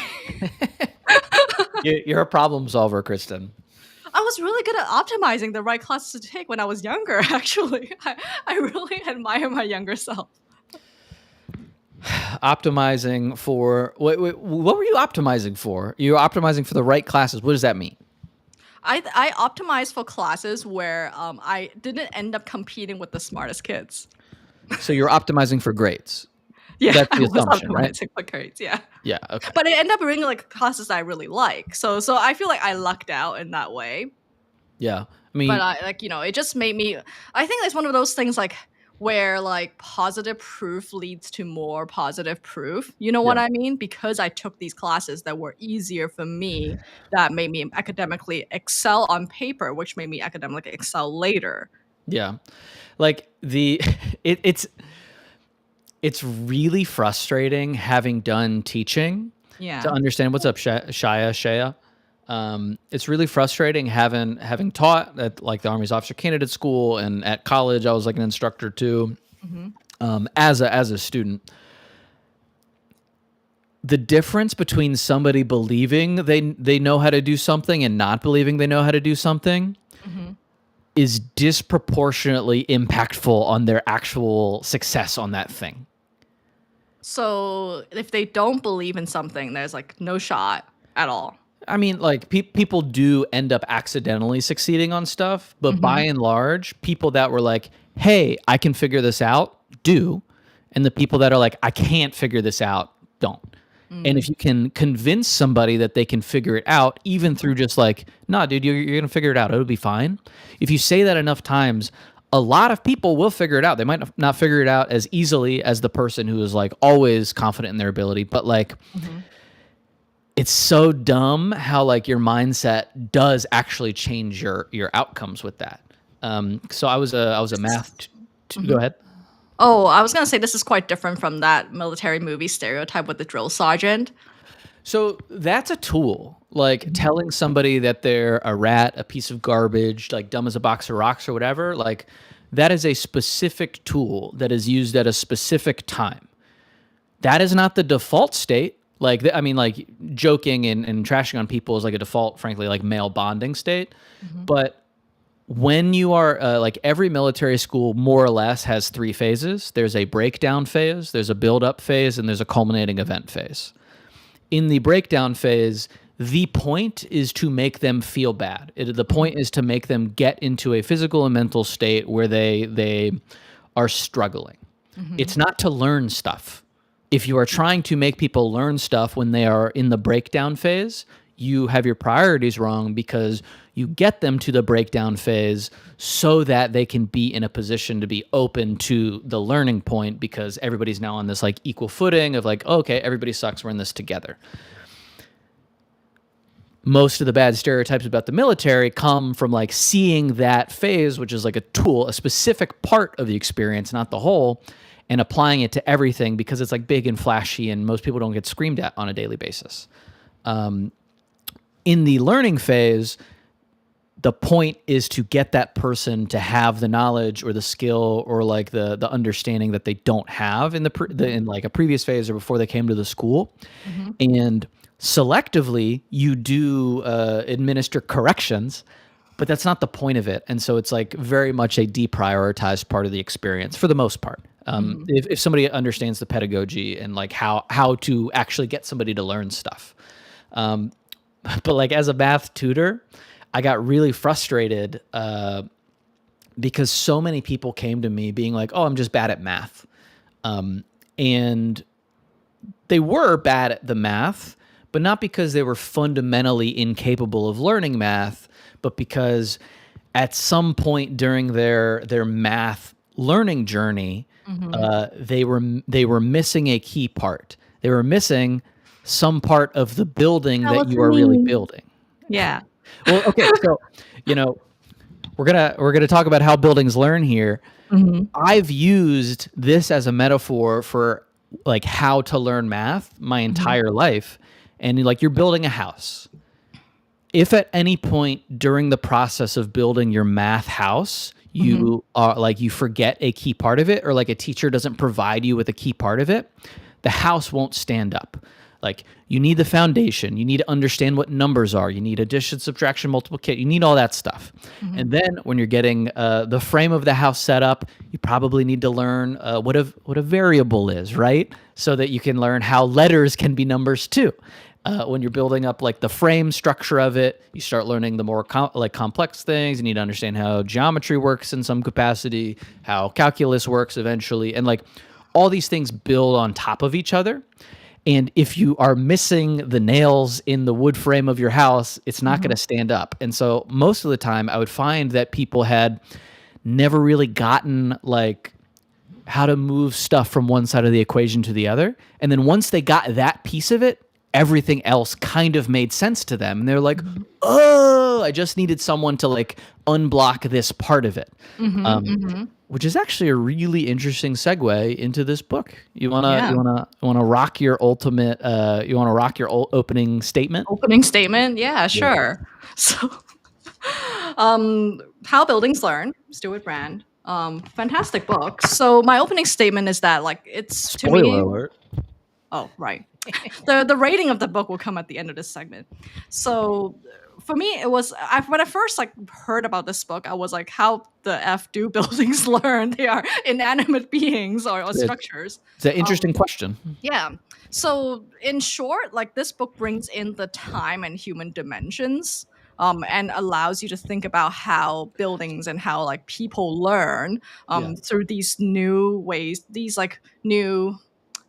Speaker 1: You're a problem solver, Kristen.
Speaker 2: I was really good at optimizing the right classes to take when I was younger, actually. I really admire my younger self.
Speaker 1: Optimizing for what were you optimizing for? You're optimizing for the right classes. What does that mean?
Speaker 2: I optimized for classes where I didn't end up competing with the smartest kids.
Speaker 1: So you're optimizing for grades.
Speaker 2: Yeah,
Speaker 1: That's
Speaker 2: I
Speaker 1: the
Speaker 2: was
Speaker 1: assumption, right?
Speaker 2: optimizing for grades, yeah.
Speaker 1: Yeah. Okay.
Speaker 2: But it ended up bringing like classes I really like. So I feel like I lucked out in that way.
Speaker 1: Yeah. I
Speaker 2: But
Speaker 1: mean,
Speaker 2: I like, it just made me I think it's one of those things like where like positive proof leads to more positive proof. You know what
Speaker 1: yeah.
Speaker 2: I mean? Because I took these classes that were easier for me, that made me academically excel on paper, which made me academically excel later.
Speaker 1: Yeah. Like the it, it's really frustrating having done teaching to
Speaker 2: Yeah.
Speaker 1: understand what's up, Shaya. It's really frustrating having taught at like the Army's Officer Candidate School, and at college I was like an instructor too.
Speaker 2: Mhm.
Speaker 1: As a student, the difference between somebody believing they know how to do something and not believing they know how to do something
Speaker 2: Mhm.
Speaker 1: is disproportionately impactful on their actual success on that thing.
Speaker 2: So if they don't believe in something, there's like no shot at all.
Speaker 1: I mean, like people do end up accidentally succeeding on stuff, but by
Speaker 2: Mhm.
Speaker 1: and large, people that were like, "Hey, I can figure this out," do, and the people that are like, "I can't figure this out," don't. And if
Speaker 2: Mm.
Speaker 1: you can convince somebody that they can figure it out, even through just like, "Nah, dude, you're gonna figure it out. It'll be fine." If you say that enough times, a lot of people will figure it out. They might not figure it out as easily as the person who is like always confident in their ability, but like
Speaker 2: Mhm.
Speaker 1: it's so dumb how like your mindset does actually change your outcomes with that. So I was a
Speaker 2: This is
Speaker 1: math. Go
Speaker 2: Mhm.
Speaker 1: ahead.
Speaker 2: Oh, I was gonna say this is quite different from that military movie stereotype with the drill sergeant.
Speaker 1: So that's a tool. Like telling somebody that they're a rat, a piece of garbage, like dumb as a box of rocks or whatever. Like that is a specific tool that is used at a specific time. That is not the default state. Like, I mean, like joking and trashing on people is like a default, frankly, like male bonding state.
Speaker 2: Mhm.
Speaker 1: But when you are like every military school more or less has three phases. There's a breakdown phase, there's a build up phase, and there's a culminating event phase. In the breakdown phase, the point is to make them feel bad. The
Speaker 2: Mhm.
Speaker 1: point is to make them get into a physical and mental state where they are struggling. It's
Speaker 2: Mhm.
Speaker 1: not to learn stuff. If you are trying to make people learn stuff when they are in the breakdown phase, you have your priorities wrong because you get them to the breakdown phase so that they can be in a position to be open to the learning point because everybody's now on this like equal footing of like, oh, okay, everybody sucks, we're in this together. Most of the bad stereotypes about the military come from like seeing that phase, which is like a tool, a specific part of the experience, not the whole, and applying it to everything because it's like big and flashy and most people don't get screamed at on a daily basis. In the learning phase, the point is to get that person to have the knowledge or the skill or like the understanding that they don't have in in like a previous phase or before they came to the school.
Speaker 2: Mhm.
Speaker 1: And selectively you do administer corrections, but that's not the point of it. And so it's like very much a deprioritized part of the experience for the most part.
Speaker 2: Mhm.
Speaker 1: If somebody understands the pedagogy and like how to actually get somebody to learn stuff. But like as a math tutor, I got really frustrated because so many people came to me being like, "Oh, I'm just bad at math," and they were bad at the math, but not because they were fundamentally incapable of learning math, but because at some point during their math learning journey,
Speaker 2: Mhm.
Speaker 1: they were missing a key part. They were missing some part of the building
Speaker 2: Tell
Speaker 1: that
Speaker 2: it
Speaker 1: you
Speaker 2: to
Speaker 1: are really
Speaker 2: me.
Speaker 1: building.
Speaker 2: Yeah.
Speaker 1: Well, okay, so you know we're gonna talk about how buildings learn here.
Speaker 2: Mhm.
Speaker 1: I've used this as a metaphor for like how to learn math my
Speaker 2: Mhm.
Speaker 1: entire life. And like you're building a house. If at any point during the process of building your math house,
Speaker 2: Mhm.
Speaker 1: you are like you forget a key part of it, or like a teacher doesn't provide you with a key part of it, the house won't stand up. Like you need the foundation, you need to understand what numbers are, you need addition, subtraction, multiplication, you need all that stuff.
Speaker 2: Mhm.
Speaker 1: And then when you're getting the frame of the house set up, you probably need to learn what a variable is, right? So that you can learn how letters can be numbers too. When you're building up like the frame structure of it, you start learning the more complex things. You need to understand how geometry works in some capacity, how calculus works eventually, and like all these things build on top of each other. And if you are missing the nails in the wood frame of your house, it's not going
Speaker 2: Mhm.
Speaker 1: to stand up. And so most of the time, I would find that people had never really gotten like how to move stuff from one side of the equation to the other. And then once they got that piece of it, everything else kind of made sense to them. And they're like,
Speaker 2: Mhm.
Speaker 1: oh, I just needed someone to like unblock this part of it.
Speaker 2: Mhm.
Speaker 1: Um,
Speaker 2: Mhm.
Speaker 1: which is actually a really interesting segue into this book.
Speaker 2: Yeah.
Speaker 1: You wanna rock your ultimate you wanna rock your opening statement?
Speaker 2: Opening statement? Yeah,
Speaker 1: Yeah.
Speaker 2: sure. So, How Buildings Learn, Stewart Brand. Fantastic book. So my opening statement is that, like, it's to
Speaker 1: Spoiler
Speaker 2: me.
Speaker 1: alert.
Speaker 2: Oh, right. The rating of the book will come at the end of this segment. So for me, it was when I first like heard about this book, I was like, how the f do buildings learn? They are inanimate beings or
Speaker 1: It's
Speaker 2: structures.
Speaker 1: it's an
Speaker 2: Um,
Speaker 1: interesting question.
Speaker 2: yeah. So in short, like this book brings in the time and human dimensions. And allows you to think about how buildings and how like people learn
Speaker 1: Yeah.
Speaker 2: through these new ways, these like new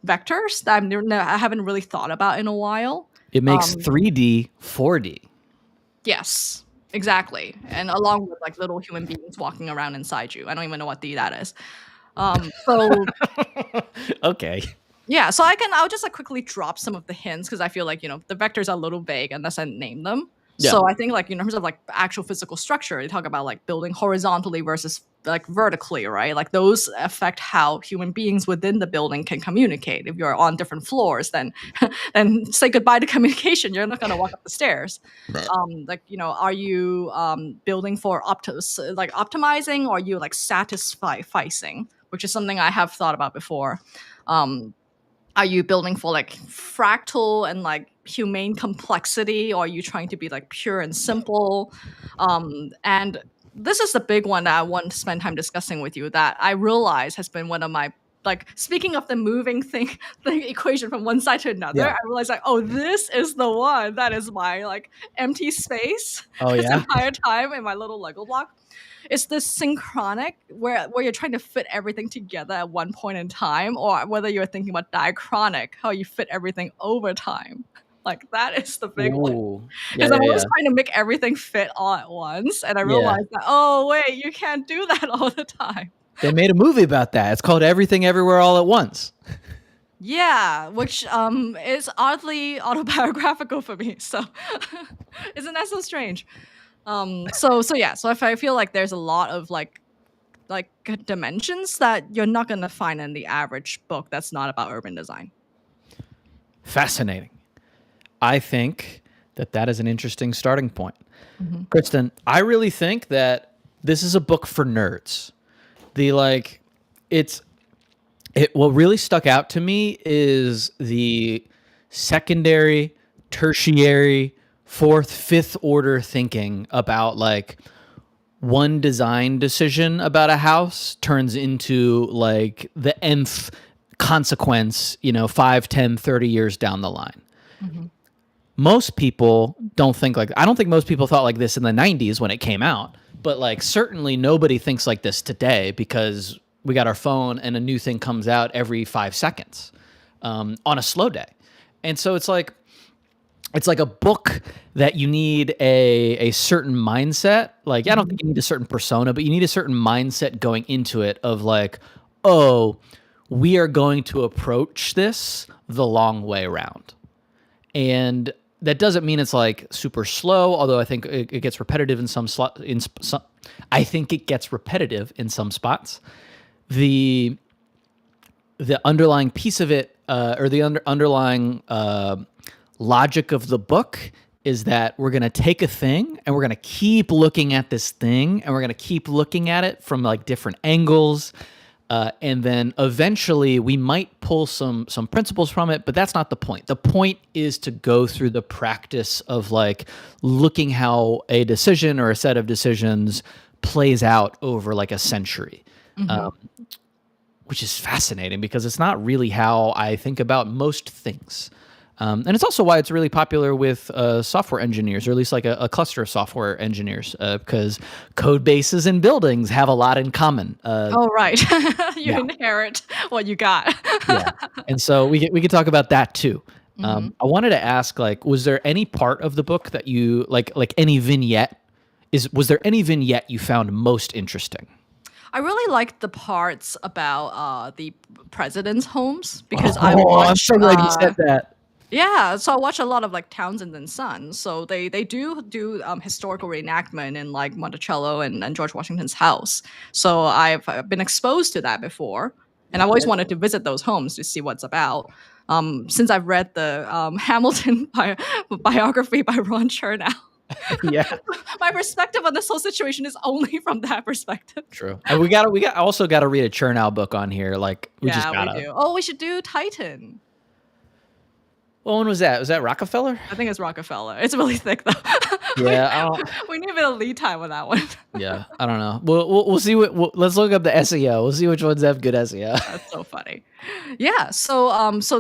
Speaker 2: vectors that I haven't really thought about in a while.
Speaker 1: It makes
Speaker 2: Um,
Speaker 1: 3D 4D.
Speaker 2: yes, exactly, and along with like little human beings walking around inside you. I don't even know what D that is. So
Speaker 1: Okay.
Speaker 2: yeah, so I'll just like quickly drop some of the hints because I feel like the vectors are a little vague unless I name them.
Speaker 1: Yeah.
Speaker 2: So I think like in terms of like actual physical structure, they talk about like building horizontally versus like vertically, right? Like those affect how human beings within the building can communicate. If you're on different floors, then say goodbye to communication. You're not gonna walk up the stairs.
Speaker 1: Right.
Speaker 2: Like are you building for like optimizing, or are you like satisficing, which is something I have thought about before. Um, are you building for like fractal and like humane complexity, or are you trying to be like pure and simple? And this is the big one that I want to spend time discussing with you, that I realize has been one of my, like, speaking of the moving thing the equation from one side to another,
Speaker 1: Yeah.
Speaker 2: I realized like, oh, this is the one that is my like empty space
Speaker 1: Oh
Speaker 2: this
Speaker 1: yeah.
Speaker 2: entire time in my little Lego block. It's this synchronic where you're trying to fit everything together at one point in time, or whether you're thinking about diachronic, how you fit everything over time. Like that is the big one.
Speaker 1: Ooh. Yeah,
Speaker 2: Because I'm
Speaker 1: yeah,
Speaker 2: always
Speaker 1: yeah.
Speaker 2: trying to make everything fit all at once, and I
Speaker 1: Yeah.
Speaker 2: realized that, oh wait, you can't do that all the time.
Speaker 1: They made a movie about that. It's called Everything Everywhere All at Once.
Speaker 2: Yeah, which is oddly autobiographical for me. So isn't that so strange? So yeah, so if I feel like there's a lot of like dimensions that you're not gonna find in the average book that's not about urban design.
Speaker 1: Fascinating. I think that that is an interesting starting point.
Speaker 2: Mhm.
Speaker 1: Kristen, I really think that this is a book for nerds. The like it's it what really stuck out to me is the secondary, tertiary, fourth, fifth order thinking about like one design decision about a house turns into like the nth consequence, 5, 10, 30 years down the line.
Speaker 2: Mhm.
Speaker 1: Most people don't think like I don't think most people thought like this in the 90s when it came out, but like certainly nobody thinks like this today because we got our phone and a new thing comes out every 5 seconds on a slow day. And so it's like it's like a book that you need a certain mindset. Like I don't
Speaker 2: Mhm.
Speaker 1: think you need a certain persona, but you need a certain mindset going into it of like, oh, we are going to approach this the long way around. And that doesn't mean it's like super slow, although I think it gets repetitive in some slot in some, I think it gets repetitive in some spots. The underlying piece of it, or the underlying logic of the book is that we're going to take a thing and we're going to keep looking at this thing and we're going to keep looking at it from like different angles. And then eventually we might pull some principles from it, but that's not the point. The point is to go through the practice of like looking how a decision or a set of decisions plays out over like a century,
Speaker 2: Mhm.
Speaker 1: which is fascinating because it's not really how I think about most things. And it's also why it's really popular with software engineers, or at least like a cluster of software engineers, because code bases and buildings have a lot in common.
Speaker 2: Oh, right. You
Speaker 1: Yeah,
Speaker 2: inherit what you got.
Speaker 1: yeah. And so we could talk about that too.
Speaker 2: Mhm.
Speaker 1: I wanted to ask, like, was there any part of the book that you like any vignette? Was there any vignette you found most interesting?
Speaker 2: I really like the parts about, the president's homes because I
Speaker 1: Oh, I'm
Speaker 2: watch,
Speaker 1: so glad you said that.
Speaker 2: yeah, so I watch a lot of, like, Townsend and Sons, so they do, historical reenactment in, like, Monticello and George Washington's house, so I've, been exposed to that before, and I've always wanted to visit those homes to see what's about. Since I've read the, Hamilton biography by Ron Chernow,
Speaker 1: Yeah,
Speaker 2: my perspective on this whole situation is only from that perspective.
Speaker 1: true. And we also got to read a Chernow book on here. Like we just
Speaker 2: Yeah, we
Speaker 1: gotta.
Speaker 2: do. Oh, we should do Titan.
Speaker 1: What one was that? Was that Rockefeller?
Speaker 2: I think it's Rockefeller. It's really thick though. We
Speaker 1: Yeah, I don't.
Speaker 2: we need a bit of lead time on that one.
Speaker 1: Yeah, I don't know. We'll see let's look up the SEO. We'll see which ones have good SEO.
Speaker 2: That's so funny. Yeah, so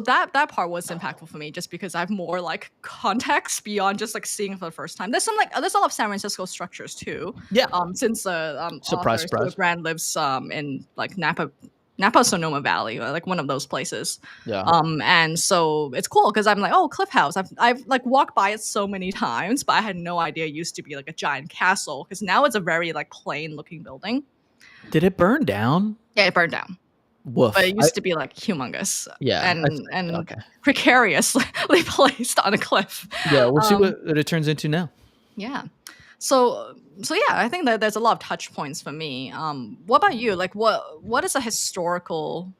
Speaker 2: that part was impactful for me just because I have more like context beyond just like seeing it for the first time. There's a lot of San Francisco structures too.
Speaker 1: Yeah.
Speaker 2: Since
Speaker 1: Surprise,
Speaker 2: author Stewart
Speaker 1: surprise.
Speaker 2: Brand lives in like Napa Sonoma Valley, like one of those places.
Speaker 1: Yeah.
Speaker 2: And so it's cool because I'm like, oh, Cliff House. I've like walked by it so many times, but I had no idea it used to be like a giant castle because now it's a very like plain looking building.
Speaker 1: Did it burn down?
Speaker 2: Yeah, it burned down, but
Speaker 1: Woof.
Speaker 2: it used to be like humongous
Speaker 1: Yeah.
Speaker 2: and
Speaker 1: Okay.
Speaker 2: precariously placed on a cliff.
Speaker 1: Yeah. We'll see
Speaker 2: Um,
Speaker 1: what it turns into now.
Speaker 2: yeah. So yeah, I think that there's a lot of touch points for me. What about you? Like, what is a historical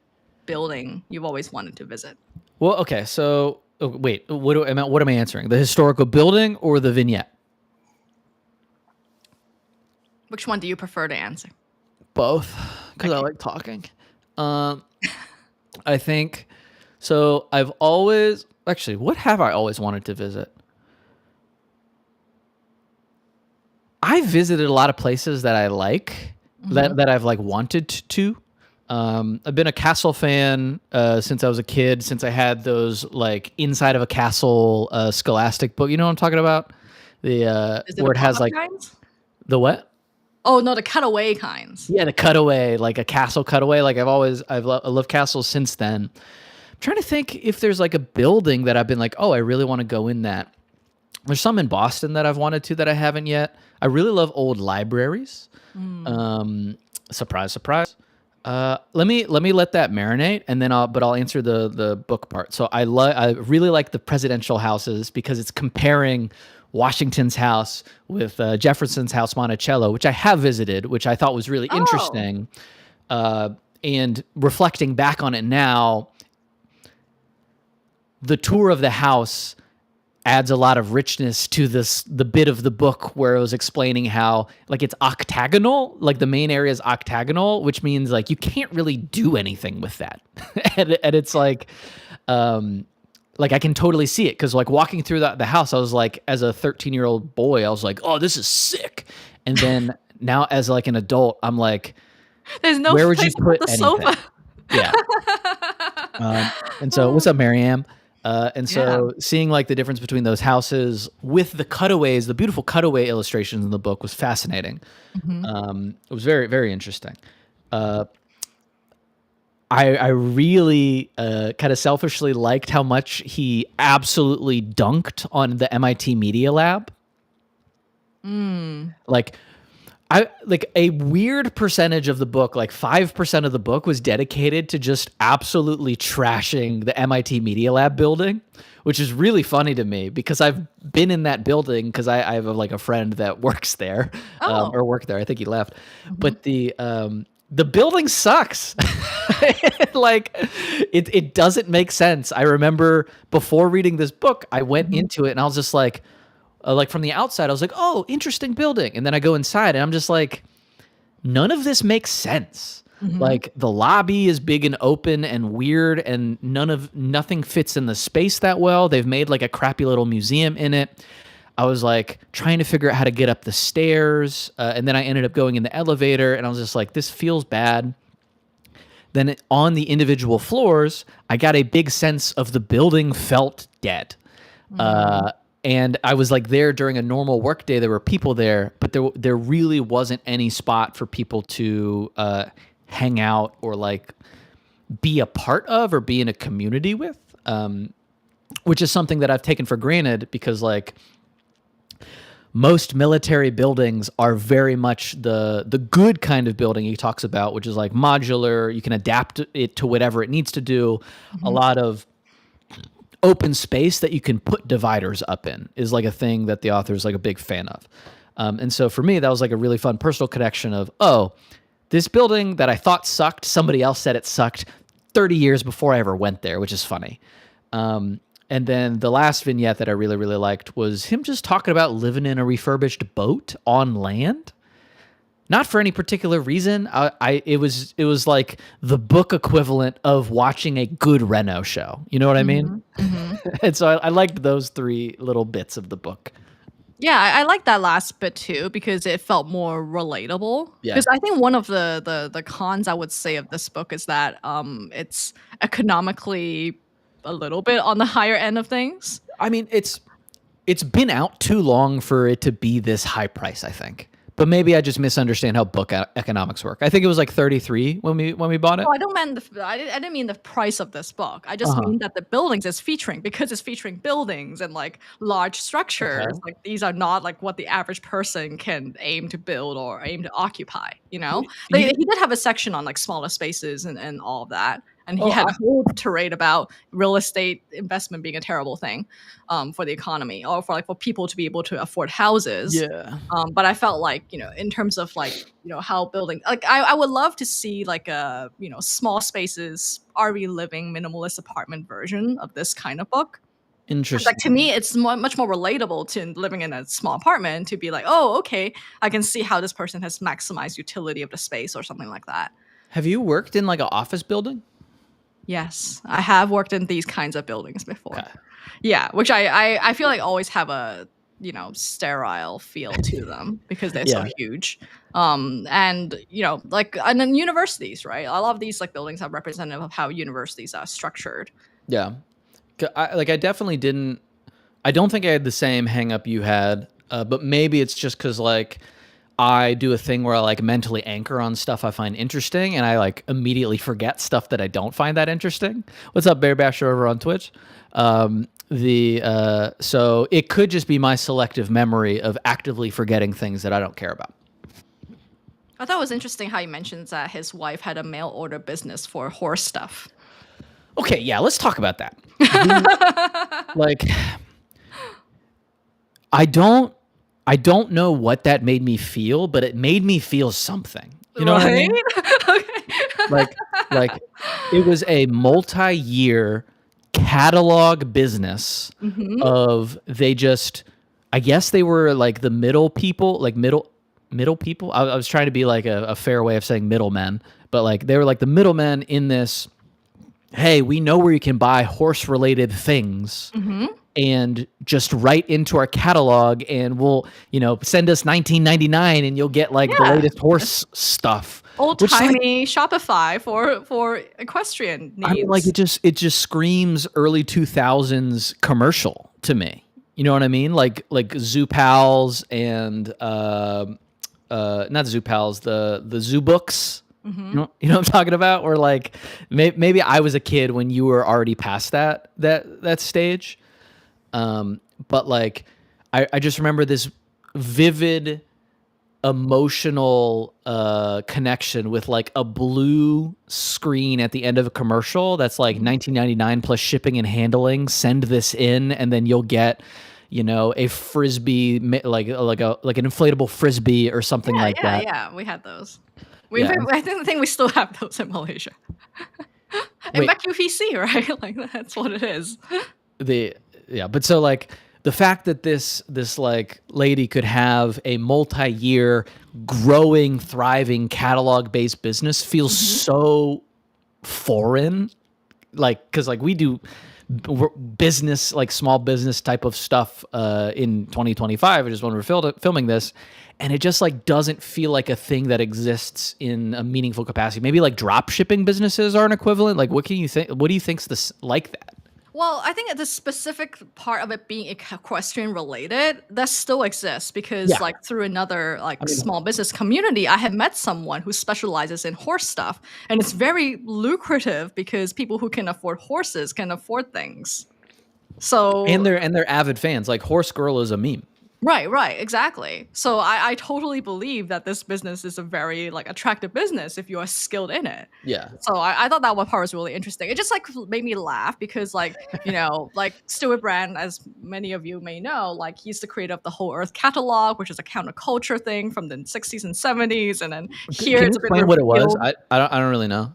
Speaker 2: building you've always wanted to visit?
Speaker 1: Well, okay. So wait, what am I answering? The historical building or the vignette?
Speaker 2: Which one do you prefer to answer?
Speaker 1: Both, because I
Speaker 2: Okay.
Speaker 1: like talking. Um, I think so. I've always actually, what have I always wanted to visit? I visited a lot of places that I like
Speaker 2: Hmm.
Speaker 1: that I've like wanted to. I've been a castle fan since I was a kid. Since I had those like inside of a castle Scholastic book. You know what I'm talking about? The
Speaker 2: Is it the
Speaker 1: where it has
Speaker 2: pop-up
Speaker 1: like
Speaker 2: kinds?
Speaker 1: the what?
Speaker 2: Oh no, the cutaway kinds.
Speaker 1: Yeah, the cutaway, like a castle cutaway. Like I love castles since then. I'm trying to think if there's like a building that I've been like, oh, I really want to go in that. There's some in Boston that I've wanted to that I haven't yet. I really love old libraries.
Speaker 2: Mm.
Speaker 1: Surprise, surprise. Let that marinate, and then I'll answer the book part. So I really like the presidential houses because it's comparing Washington's house with Jefferson's house, Monticello, which I have visited, which I thought was really
Speaker 2: Oh,
Speaker 1: interesting. And reflecting back on it now, the tour of the house adds a lot of richness to the bit of the book where it was explaining how like it's octagonal, like the main area is octagonal, which means like you can't really do anything with that. And it's like I can totally see it because like walking through the house, I was like, as a 13-year-old boy, I was like, oh, this is sick. And then now as like an adult, I'm like,
Speaker 2: there's no
Speaker 1: where would you
Speaker 2: place to put
Speaker 1: put
Speaker 2: the
Speaker 1: anything?
Speaker 2: sofa.
Speaker 1: Yeah. And so what's up, Mariam? And
Speaker 2: Yeah.
Speaker 1: so seeing like the difference between those houses with the cutaways, the beautiful cutaway illustrations in the book was fascinating.
Speaker 2: Mhm.
Speaker 1: It was very, very interesting. Uh, I really kind of selfishly liked how much he absolutely dunked on the MIT Media Lab.
Speaker 2: Mm.
Speaker 1: Like I like a weird percentage of the book, like 5% of the book was dedicated to just absolutely trashing the MIT Media Lab building, which is really funny to me because I've been in that building because I have like a friend that works there,
Speaker 2: Oh.
Speaker 1: or worked there. I think he left,
Speaker 2: Mhm.
Speaker 1: but the building sucks. Like it doesn't make sense. I remember before reading this book, I went
Speaker 2: Mhm.
Speaker 1: into it and I was just like from the outside, I was like, oh, interesting building. And then I go inside and I'm just like, none of this makes sense.
Speaker 2: Mhm.
Speaker 1: Like the lobby is big and open and weird and nothing fits in the space that well. They've made like a crappy little museum in it. I was like trying to figure out how to get up the stairs. And then I ended up going in the elevator and I was just like, this feels bad. Then on the individual floors, I got a big sense of the building felt dead.
Speaker 2: Mm.
Speaker 1: Uh, and I was like there during a normal work day. There were people there, but there really wasn't any spot for people to hang out or like be a part of or be in a community with, which is something that I've taken for granted because like most military buildings are very much the good kind of building he talks about, which is like modular. You can adapt it to whatever it needs to do. A
Speaker 2: Mhm.
Speaker 1: lot of open space that you can put dividers up in is like a thing that the author is like a big fan of. And so for me, that was like a really fun personal connection of, oh, this building that I thought sucked, somebody else said it sucked 30 years before I ever went there, which is funny. And then the last vignette that I really, really liked was him just talking about living in a refurbished boat on land. Not for any particular reason. It was like the book equivalent of watching a good Reno show. You know what I mean?
Speaker 2: Mhm. Mhm.
Speaker 1: And so I liked those three little bits of the book.
Speaker 2: Yeah, I like that last bit too because it felt more relatable.
Speaker 1: Yeah.
Speaker 2: Because I think one of the cons I would say of this book is that it's economically a little bit on the higher end of things.
Speaker 1: I mean, it's been out too long for it to be this high price, I think. But maybe I just misunderstand how book economics work. I think it was like 33 when we bought it.
Speaker 2: No, I don't mean I didn't mean the price of this book. I just
Speaker 1: Uh-huh.
Speaker 2: mean that the buildings it's featuring because it's featuring buildings and like large structures.
Speaker 1: Okay.
Speaker 2: Like these are not like what the average person can aim to build or aim to occupy. You know,
Speaker 1: You
Speaker 2: he did have a section on like smaller spaces and all of that, and he
Speaker 1: oh,
Speaker 2: had a whole tirade about real estate investment being a terrible thing for the economy or for like for people to be able to afford houses.
Speaker 1: yeah.
Speaker 2: But I felt like, in terms of like, how building, like I would love to see like a, small spaces, RV living, minimalist apartment version of this kind of book. 'Cause, like to
Speaker 1: Interesting.
Speaker 2: me, it's much more relatable to living in a small apartment to be like, oh, okay, I can see how this person has maximized utility of the space or something like that.
Speaker 1: Have you worked in like an office building?
Speaker 2: Yes, I have worked in these kinds of buildings before.
Speaker 1: Okay.
Speaker 2: Yeah, which I feel like always have a, sterile feel to them because they're so
Speaker 1: Yeah.
Speaker 2: huge. And, like and then universities, right? A lot of these like buildings are representative of how universities are structured.
Speaker 1: Yeah. I definitely didn't. I don't think I had the same hang up you had, but maybe it's just because like I do a thing where I like mentally anchor on stuff I find interesting, and I like immediately forget stuff that I don't find that interesting. What's up, Bear Basher over on Twitch? So it could just be my selective memory of actively forgetting things that I don't care about.
Speaker 2: I thought it was interesting how he mentions that his wife had a mail order business for horse stuff.
Speaker 1: Okay, yeah, let's talk about that. Like, I don't know what that made me feel, but it made me feel something. You know what I
Speaker 2: Right?
Speaker 1: mean?
Speaker 2: Okay.
Speaker 1: Like like it was a multi-year catalog business
Speaker 2: Mhm.
Speaker 1: of they just I guess they were like the middle people, like middle people. I was trying to be like a fair way of saying middlemen, but like they were like the middlemen in this, hey, we know where you can buy horse related things
Speaker 2: Mhm.
Speaker 1: and just write into our catalog and we'll, send us 19.99 and you'll get like the
Speaker 2: Yeah.
Speaker 1: latest horse stuff. Which like
Speaker 2: Old-timey Shopify for equestrian
Speaker 1: I mean like
Speaker 2: needs.
Speaker 1: it just screams early 2000s commercial to me. You know what I mean? Like Zoo Pals and not Zoo Pals, the Zoo Books
Speaker 2: Mhm.
Speaker 1: You know what I'm talking about? Or like maybe I was a kid when you were already past that stage. Um, but like I just remember this vivid emotional connection with like a blue screen at the end of a commercial that's like
Speaker 2: Mhm.
Speaker 1: 1999 plus shipping and handling. Send this in, and then you'll get, a frisbee, like an inflatable frisbee or something
Speaker 2: Yeah,
Speaker 1: like
Speaker 2: yeah,
Speaker 1: that.
Speaker 2: yeah, we had those. We in
Speaker 1: Yeah.
Speaker 2: fact, I think we still have those in Malaysia. In
Speaker 1: Wait,
Speaker 2: fact, UPC, right? Like, that's what it is.
Speaker 1: the yeah, but so like the fact that this like lady could have a multi-year growing thriving catalog based business feels
Speaker 2: Mhm.
Speaker 1: so foreign, like because like we do business, like small business type of stuff in 2025, which is when we're filming this, and it just like doesn't feel like a thing that exists in a meaningful capacity. Maybe like drop shipping businesses are an equivalent. Like what can you think, what do you think's this like that?
Speaker 2: Well, I think the specific part of it being equestrian related, that still exists because,
Speaker 1: Yeah,
Speaker 2: like, through another,
Speaker 1: I
Speaker 2: like,
Speaker 1: mean,
Speaker 2: small business community, I have met someone who specializes in horse stuff, and it's very lucrative because people who can afford horses can afford things.
Speaker 1: and
Speaker 2: So
Speaker 1: they're avid fans. Like Horse Girl is a meme.
Speaker 2: right, right, exactly. So I totally believe that this business is a very, like, attractive business if you are skilled in it.
Speaker 1: Yeah.
Speaker 2: So I thought that one part was really interesting. It just, like, made me laugh because, like, like, Stewart Brand, as many of you may know, like, he's the creator of the Whole Earth catalog, which is a counterculture thing from the 60s and 70s, and then here
Speaker 1: Can you
Speaker 2: it's a bit
Speaker 1: explain what it was?
Speaker 2: revealed.
Speaker 1: I don't really know.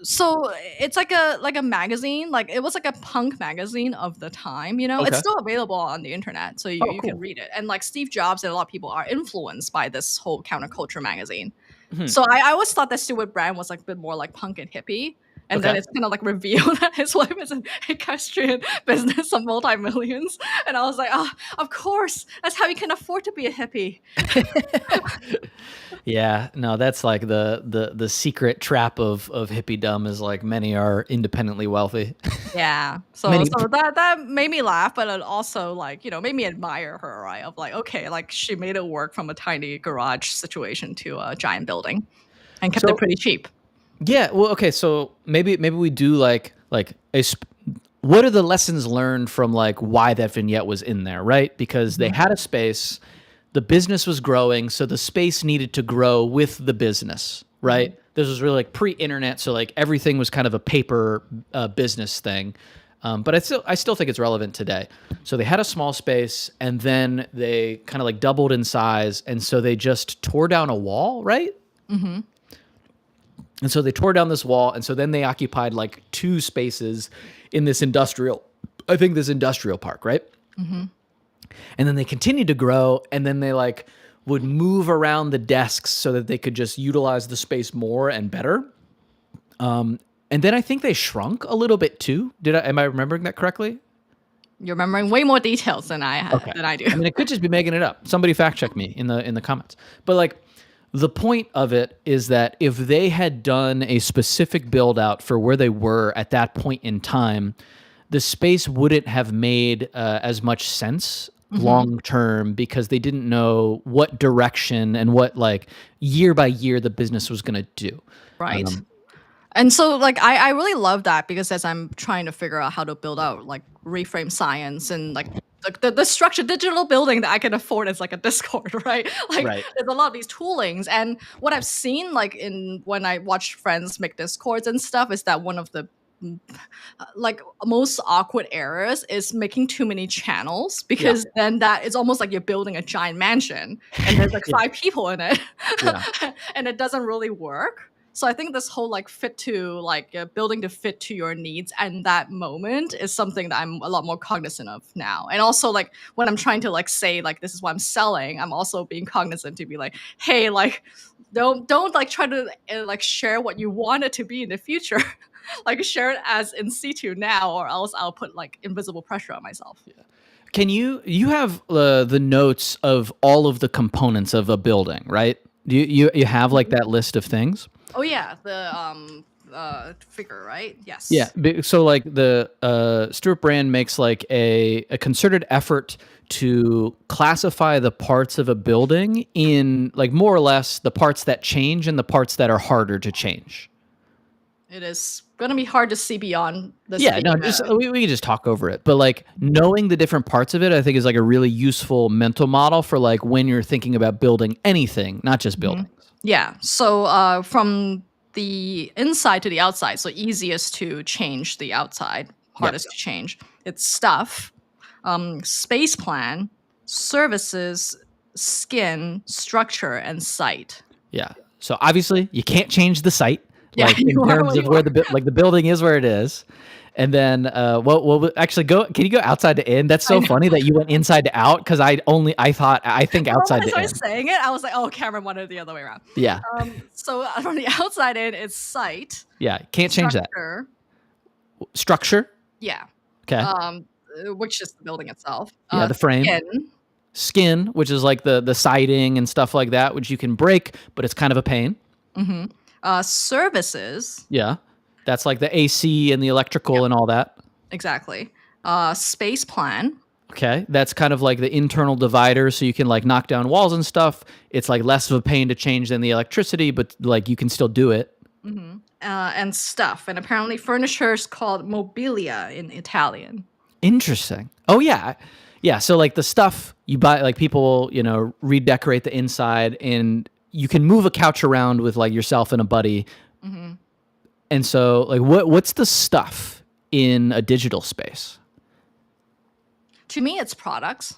Speaker 2: So it's like a magazine, like it was like a punk magazine of the time, It's
Speaker 1: Okay.
Speaker 2: still available on the internet, so you
Speaker 1: Oh,
Speaker 2: you can
Speaker 1: cool.
Speaker 2: read it. And like Steve Jobs and a lot of people are influenced by this whole counterculture magazine.
Speaker 1: Hmm.
Speaker 2: So I always thought that Stewart Brand was like a bit more like punk and hippie. And then
Speaker 1: Okay.
Speaker 2: it's kind of like revealed that his wife is an equestrian business of multi-millions. And I was like, oh, of course, that's how you can afford to be a hippie.
Speaker 1: Yeah, no, that's like the secret trap of hippiedom is like many are independently wealthy.
Speaker 2: Yeah. So
Speaker 1: Many,
Speaker 2: so that made me laugh, but it also like, made me admire her, right? Of like, okay, like she made it work from a tiny garage situation to a giant building and kept it
Speaker 1: so
Speaker 2: pretty cheap.
Speaker 1: yeah, well, okay, so maybe we do like what are the lessons learned from like why that vignette was in there, right? Because they
Speaker 2: Mhm.
Speaker 1: had a space, the business was growing, so the space needed to grow with the business, right?
Speaker 2: Mhm.
Speaker 1: This was really like pre-internet, so like everything was kind of a paper business thing. But I still think it's relevant today. So they had a small space, and then they kind of like doubled in size, and so they just tore down a wall, right?
Speaker 2: Mhm.
Speaker 1: And so they tore down this wall, and so then they occupied like two spaces in this I think this industrial park, right?
Speaker 2: Mhm.
Speaker 1: And then they continued to grow, and then they like would move around the desks so that they could just utilize the space more and better. And then I think they shrunk a little bit too. Am I remembering that correctly?
Speaker 2: You're remembering way more details than
Speaker 1: Okay.
Speaker 2: I do.
Speaker 1: I mean, it could just be making it up. Somebody fact check me in the comments. But like the point of it is that if they had done a specific build out for where they were at that point in time, the space wouldn't have made as much sense
Speaker 2: Mhm.
Speaker 1: long term because they didn't know what direction and what like year by year the business was going to do.
Speaker 2: Right.
Speaker 1: Um,
Speaker 2: And so like I really love that because as I'm trying to figure out how to build out like reframe science and like the structured digital building that I can afford as like a Discord, right? Like
Speaker 1: right.
Speaker 2: there's a lot of these toolings. And what I've seen like in when I watch friends make Discords and stuff is that one of the mm, like most awkward errors is making too many channels
Speaker 1: Yeah.
Speaker 2: because then that is almost like you're building a giant mansion and there's like
Speaker 1: Yeah.
Speaker 2: five people in it
Speaker 1: Yeah.
Speaker 2: and it doesn't really work. So I think this whole like fit to like building to fit to your needs and that moment is something that I'm a lot more cognizant of now. And also like when I'm trying to like say like this is what I'm selling, I'm also being cognizant to be like, hey, like don't like try to like share what you want it to be in the future. Like share it as in situ now, or else I'll put like invisible pressure on myself.
Speaker 1: Can you have the notes of all of the components of a building, right? Do you have like
Speaker 2: Mhm.
Speaker 1: that list of things?
Speaker 2: Oh yeah, figure, right?
Speaker 1: Yeah.
Speaker 2: Yes.
Speaker 1: So like the Stewart Brand makes like a concerted effort to classify the parts of a building in like more or less the parts that change and the parts that are harder to change.
Speaker 2: It is gonna be hard to see beyond this
Speaker 1: Yeah,
Speaker 2: being
Speaker 1: no, just we can just talk over it. But like knowing the different parts of it, I think is like a really useful mental model for like when you're thinking about building anything, not just buildings.
Speaker 2: Yeah. So from the inside to the outside, so easiest to change the outside,
Speaker 1: Yeah.
Speaker 2: hardest to change. It's stuff, space plan, services, skin, structure, and site.
Speaker 1: Yeah. So obviously you can't change the site,
Speaker 2: Yeah,
Speaker 1: like in
Speaker 2: you are
Speaker 1: terms
Speaker 2: what
Speaker 1: of
Speaker 2: you
Speaker 1: where
Speaker 2: are.
Speaker 1: like the building is where it is. And then, actually go, can you go outside to in? That's
Speaker 2: I
Speaker 1: so
Speaker 2: know.
Speaker 1: funny that you went inside to out. Cause I think
Speaker 2: Well, when
Speaker 1: outside
Speaker 2: I
Speaker 1: to
Speaker 2: started
Speaker 1: in.
Speaker 2: saying it, I was like, "Oh, Cameron wanted it the other way around."
Speaker 1: Yeah.
Speaker 2: So from the outside in, it's site,
Speaker 1: Yeah. Can't change that.
Speaker 2: structure,
Speaker 1: Structure.
Speaker 2: yeah,
Speaker 1: Okay.
Speaker 2: um, which is the building itself.
Speaker 1: Yeah. The frame.
Speaker 2: Skin,
Speaker 1: Skin, which is like the siding and stuff like that, which you can break, but it's kind of a pain.
Speaker 2: services,
Speaker 1: Yeah. That's like the AC and the electrical and all that.
Speaker 2: exactly. Space plan,
Speaker 1: Okay. That's kind of like the internal divider. So you can like knock down walls and stuff. It's like less of a pain to change than the electricity, but like you can still do it.
Speaker 2: and stuff. And apparently, furniture is called mobilia in Italian.
Speaker 1: Interesting. Oh, yeah. Yeah. So like the stuff you buy, like people, redecorate the inside and you can move a couch around with like yourself and a buddy. And so like what's the stuff in a digital space?
Speaker 2: To me, it's products.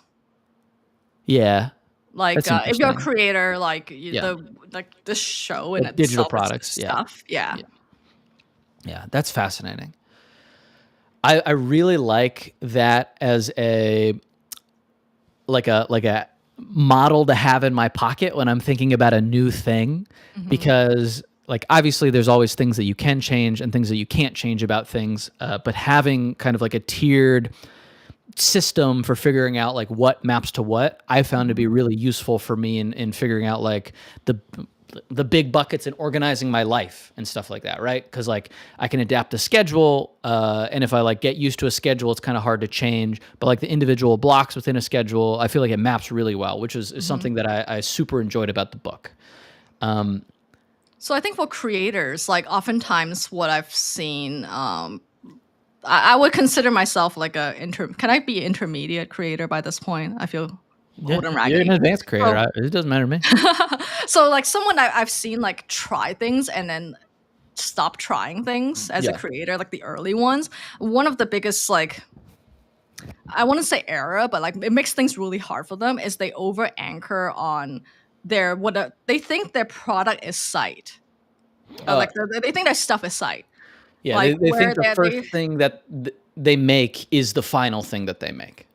Speaker 1: Yeah.
Speaker 2: Like
Speaker 1: That's
Speaker 2: if you're a
Speaker 1: interesting.
Speaker 2: creator, like
Speaker 1: Yeah.
Speaker 2: the show in
Speaker 1: Like digital
Speaker 2: itself is
Speaker 1: products. Yeah.
Speaker 2: stuff. Yeah.
Speaker 1: Yeah. Yeah. That's fascinating. I really like that as a model to have in my pocket when I'm thinking about a new thing, because like obviously there's always things that you can change and things that you can't change about things, but having kind of like a tiered system for figuring out like what maps to what, I found to be really useful for me in figuring out like the big buckets and organizing my life and stuff like that, right? Because like I can adapt a schedule, and if I like get used to a schedule, it's kind of hard to change. But like the individual blocks within a schedule, I feel like it maps really well, which is something that I super enjoyed about the book.
Speaker 2: So I think for creators, like oftentimes what I've seen, I would consider myself like can I be intermediate creator by this point? I feel old and
Speaker 1: You're an
Speaker 2: raggedy.
Speaker 1: advanced creator.
Speaker 2: So,
Speaker 1: It doesn't matter to me.
Speaker 2: so like someone I've seen like try things and then stop trying things as a
Speaker 1: Yeah.
Speaker 2: creator, like the early ones. One of the biggest like I want to say error, but like it makes things really hard for them is they over anchor on they think their product is site. Like they think their stuff is site.
Speaker 1: Yeah,
Speaker 2: Like
Speaker 1: they
Speaker 2: where
Speaker 1: think the first thing that they make is the final thing that they make.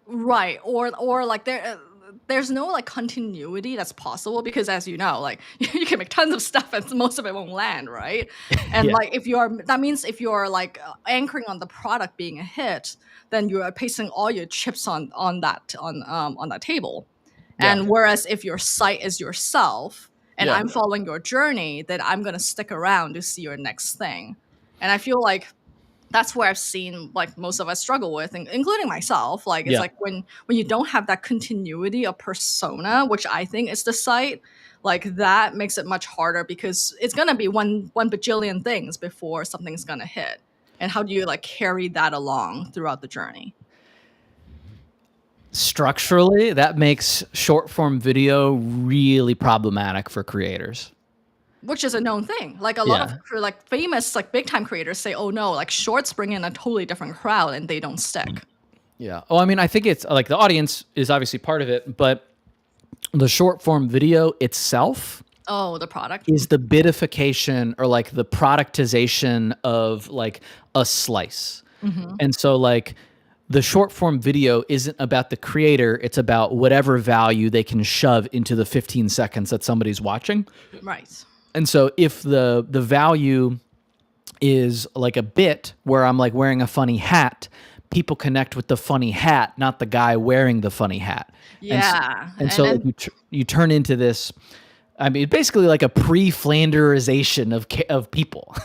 Speaker 2: right, or like there's no like continuity that's possible because as you know, like you can make tons of stuff and most of it won't land, right? And
Speaker 1: Yeah.
Speaker 2: like that means if you're like anchoring on the product being a hit, then you are placing all your chips on that table.
Speaker 1: Yeah.
Speaker 2: And whereas if your site is yourself and
Speaker 1: Yeah.
Speaker 2: I'm following your journey, then I'm gonna stick around to see your next thing. And I feel like that's where I've seen like most of us struggle with, including myself. Like it's
Speaker 1: Yeah.
Speaker 2: like when you don't have that continuity of persona, which I think is the site, like that makes it much harder because it's gonna be one bajillion things before something's gonna hit. And how do you like carry that along throughout the journey?
Speaker 1: Structurally, that makes short form video really problematic for creators.
Speaker 2: Which is a known thing. Like a lot
Speaker 1: Yeah.
Speaker 2: of like famous like big time creators say, "Oh no, like shorts bring in a totally different crowd and they don't stick."
Speaker 1: Yeah. Oh, I mean, I think it's like the audience is obviously part of it, but the short form video itself
Speaker 2: Oh, the product.
Speaker 1: is the bitification or like the productization of like a slice. And so like the short form video isn't about the creator, it's about whatever value they can shove into the 15 seconds that somebody's watching.
Speaker 2: Right.
Speaker 1: And so if the value is like a bit where I'm like wearing a funny hat, people connect with the funny hat, not the guy wearing the funny hat.
Speaker 2: Yeah.
Speaker 1: And so like, you turn into this I mean, basically like a pre-Flanderization of people.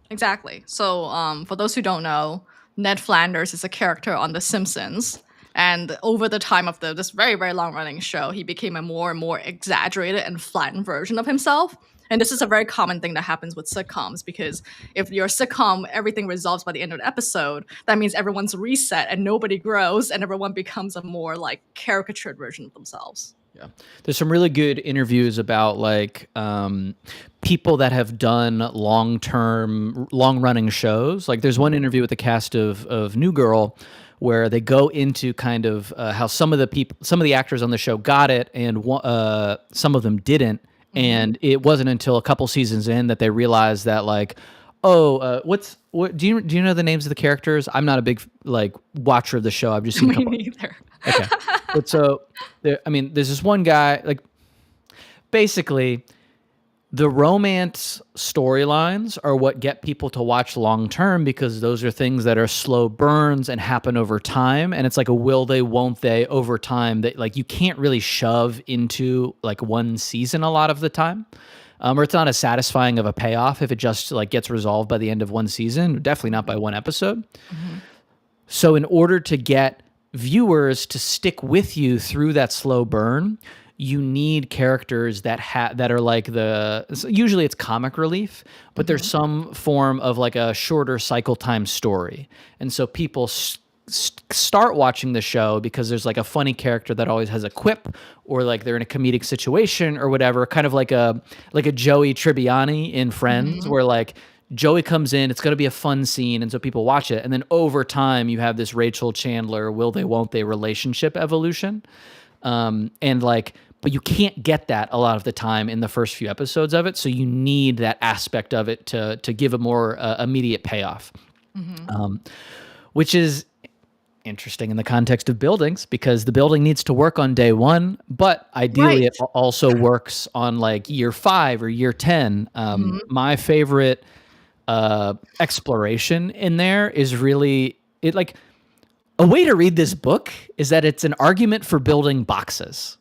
Speaker 2: Exactly. So, for those who don't know, Ned Flanders is a character on The Simpsons. And over the time of this very, very long running show, he became a more and more exaggerated and flattened version of himself. And this is a very common thing that happens with sitcoms because if your sitcom, everything resolves by the end of the episode, that means everyone's reset and nobody grows and everyone becomes a more like caricatured version of themselves.
Speaker 1: Yeah. There's some really good interviews about like people that have done long-term, long-running shows. Like there's one interview with the cast of New Girl where they go into kind of how some of the actors on the show got it and some of them didn't. And it wasn't until a couple seasons in that they realized that like, oh, what do you know the names of the characters? I'm not a big like watcher of the show. I've just seen a
Speaker 2: Me
Speaker 1: couple.
Speaker 2: neither.
Speaker 1: Okay. But so, there's this one guy, like, basically, the romance storylines are what get people to watch long term because those are things that are slow burns and happen over time. And it's like a will they, won't they over time that, like, you can't really shove into, like, one season a lot of the time. Or it's not as satisfying of a payoff if it just, like, gets resolved by the end of one season. Definitely not by one episode. So in order to get viewers to stick with you through that slow burn, you need characters that are like usually it's comic relief, but there's some form of like a shorter cycle time story. And so people start watching the show because there's like a funny character that always has a quip, or like they're in a comedic situation or whatever, kind of like a Joey Tribbiani in Friends, where like Joey comes in, it's going to be a fun scene, and so people watch it. And then over time, you have this Rachel Chandler, will they, won't they relationship evolution. And like, but you can't get that a lot of the time in the first few episodes of it. So you need that aspect of it to give a more immediate payoff, which is interesting in the context of buildings because the building needs to work on day one, but ideally it also works on like year 5 or year 10. My favorite exploration in there is really it like a way to read this book is that it's an argument for building boxes.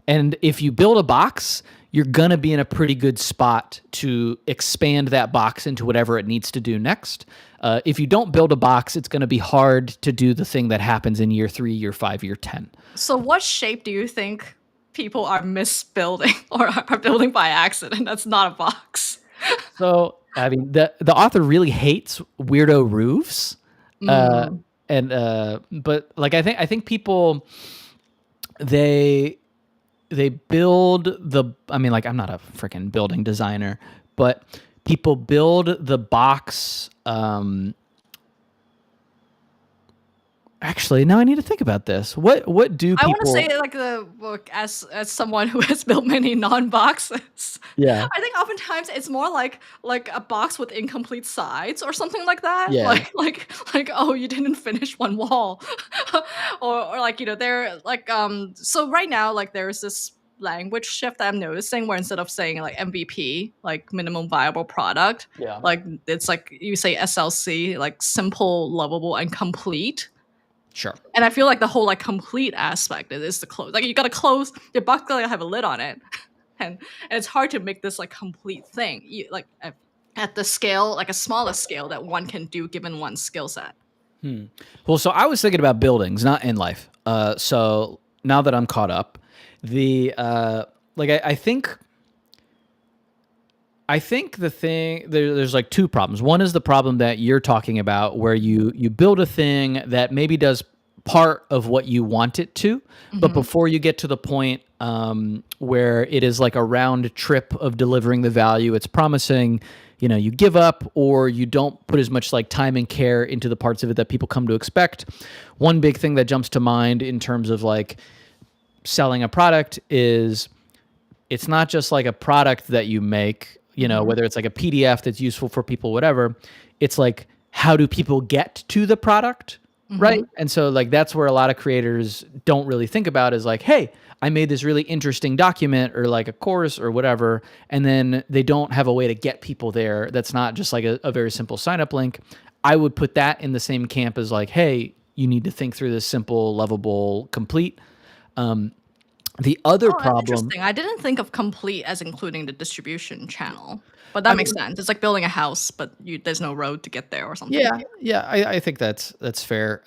Speaker 1: And if you build a box, you're going to be in a pretty good spot to expand that box into whatever it needs to do next. If you don't build a box, it's going to be hard to do the thing that happens in year 3, year 5, year 10.
Speaker 2: So what shape do you think people are misbuilding or are building by accident? That's not a box.
Speaker 1: So, I mean, the author really hates weirdo roofs. But like I think people they build I mean, like I'm not a freaking building designer, but people build the box. Actually, now I need to think about this. What do people?
Speaker 2: I want to say like as someone who has built many non-boxes.
Speaker 1: Yeah.
Speaker 2: I think oftentimes it's more like a box with incomplete sides or something like that.
Speaker 1: Yeah.
Speaker 2: Like oh, you didn't finish one wall, or like they're like So right now like there's this language shift that I'm noticing where instead of saying like MVP, like minimum viable product, like it's like you say SLC, like simple, lovable, and complete.
Speaker 1: Sure.
Speaker 2: And I feel like the whole like complete aspect is the close. Like you gotta close your box, gotta have a lid on it, and it's hard to make this like complete thing. Like at the scale, like a smaller scale that one can do given one skill set.
Speaker 1: Well, so I was thinking about buildings, not in life. So now that I'm caught up, I think the thing there's like two problems. One is the problem that you're talking about, where you build a thing that maybe does part of what you want it to, but before you get to the point where it is like a round trip of delivering the value it's promising, you give up or you don't put as much like time and care into the parts of it that people come to expect. One big thing that jumps to mind in terms of like selling a product is it's not just like a product that you make, whether it's like a PDF that's useful for people, whatever. It's like, how do people get to the product? Right. And so like, that's where a lot of creators don't really think about is like, hey, I made this really interesting document or like a course or whatever. And then they don't have a way to get people there. That's not just like a very simple sign up link. I would put that in the same camp as like, hey, you need to think through this simple, lovable, complete. The other
Speaker 2: Oh, that's
Speaker 1: problem,
Speaker 2: interesting. I didn't think of complete as including the distribution channel, but
Speaker 1: I
Speaker 2: that makes
Speaker 1: mean,
Speaker 2: sense. It's like building a house, but there's no road to get there or something.
Speaker 1: yeah, I think that's fair.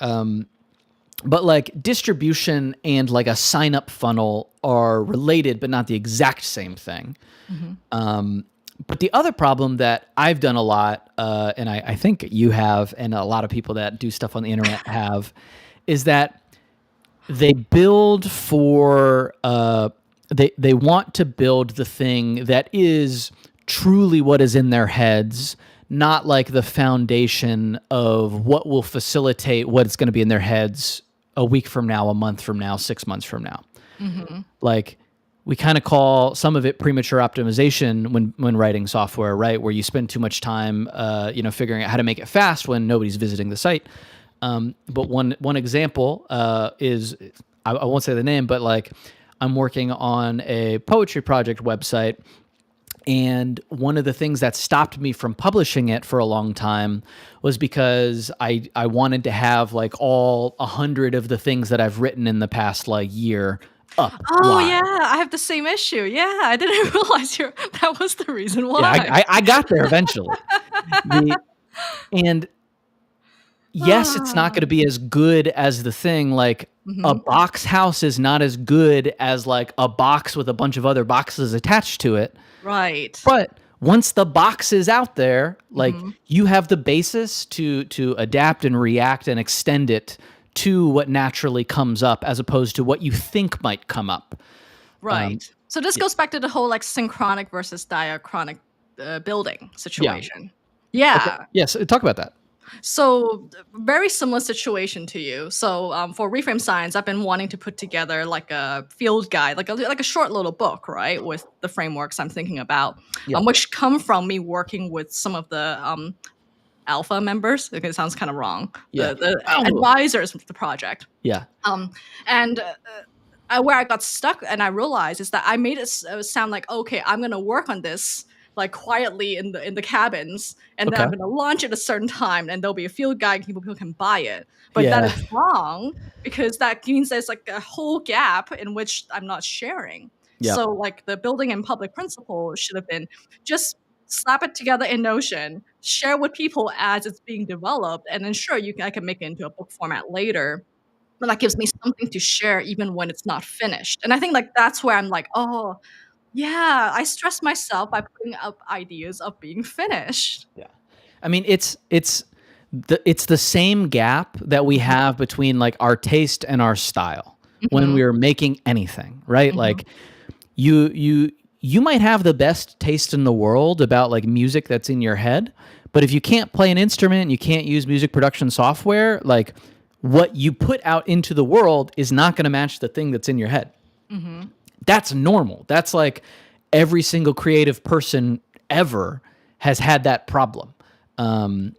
Speaker 1: But like distribution and like a sign up funnel are related, but not the exact same thing.
Speaker 2: Mhm.
Speaker 1: But the other problem that I've done a lot, and I think you have, and a lot of people that do stuff on the internet have, is that they build for they want to build the thing that is truly what is in their heads, not like the foundation of what will facilitate what's going to be in their heads a week from now, a month from now, 6 months from now.
Speaker 2: Mhm.
Speaker 1: Like we kind of call some of it premature optimization when writing software, right? Where you spend too much time, figuring out how to make it fast when nobody's visiting the site. But one example is I won't say the name, but like I'm working on a poetry project website, and one of the things that stopped me from publishing it for a long time was because I wanted to have like all 100 of the things that I've written in the past like year up
Speaker 2: Oh
Speaker 1: live.
Speaker 2: yeah, I have the same issue. Yeah, I didn't realize that was the reason
Speaker 1: Yeah,
Speaker 2: why.
Speaker 1: I got there eventually. The and yes, it's not going to be as good as the thing. Like a
Speaker 2: Mhm.
Speaker 1: box house is not as good as like a box with a bunch of other boxes attached to it.
Speaker 2: Right.
Speaker 1: But once the box is out there, like
Speaker 2: Mhm.
Speaker 1: you have the basis to adapt and react and extend it to what naturally comes up as opposed to what you think might come up.
Speaker 2: Right.
Speaker 1: Um,
Speaker 2: So this
Speaker 1: yeah,
Speaker 2: goes back to the whole like synchronic versus diachronic building
Speaker 1: yeah.
Speaker 2: situation.
Speaker 1: Okay.
Speaker 2: Yeah.
Speaker 1: Yes. Talk about that.
Speaker 2: So very similar situation to you. So for Reframe Science, I've been wanting to put together like a field guide, like a short little book, right, with the frameworks I'm thinking about,
Speaker 1: Yeah.
Speaker 2: which come from me working with some of the alpha members. Okay, it sounds kind of wrong.
Speaker 1: Yeah.
Speaker 2: The
Speaker 1: Oh.
Speaker 2: advisors of the project.
Speaker 1: Yeah.
Speaker 2: Um, and where I got stuck and I realized is that I made it sound like, okay, I'm gonna work on this like quietly in the cabins, and then
Speaker 1: Okay.
Speaker 2: I'm gonna launch at a certain time, and there'll be a field guide, people can buy it. But that
Speaker 1: Yeah.
Speaker 2: is wrong because that means there's like a whole gap in which I'm not sharing.
Speaker 1: Yeah.
Speaker 2: So like the building and public principle should have been just slap it together in Notion, share with people as it's being developed, and then sure I can make it into a book format later, but that gives me something to share even when it's not finished. And I think like that's where I'm like, oh yeah, I stress myself by putting up ideas of being finished.
Speaker 1: Yeah. I mean, it's the same gap that we
Speaker 2: Mhm,
Speaker 1: have between like our taste and our style when we
Speaker 2: mhm,
Speaker 1: are making anything, right?
Speaker 2: mhm,
Speaker 1: Like you might have the best taste in the world about like music that's in your head, but if you can't play an instrument, you can't use music production software, like what you put out into the world is not going to match the thing that's in your head.
Speaker 2: mhm.
Speaker 1: That's normal. That's like every single creative person ever has had that problem,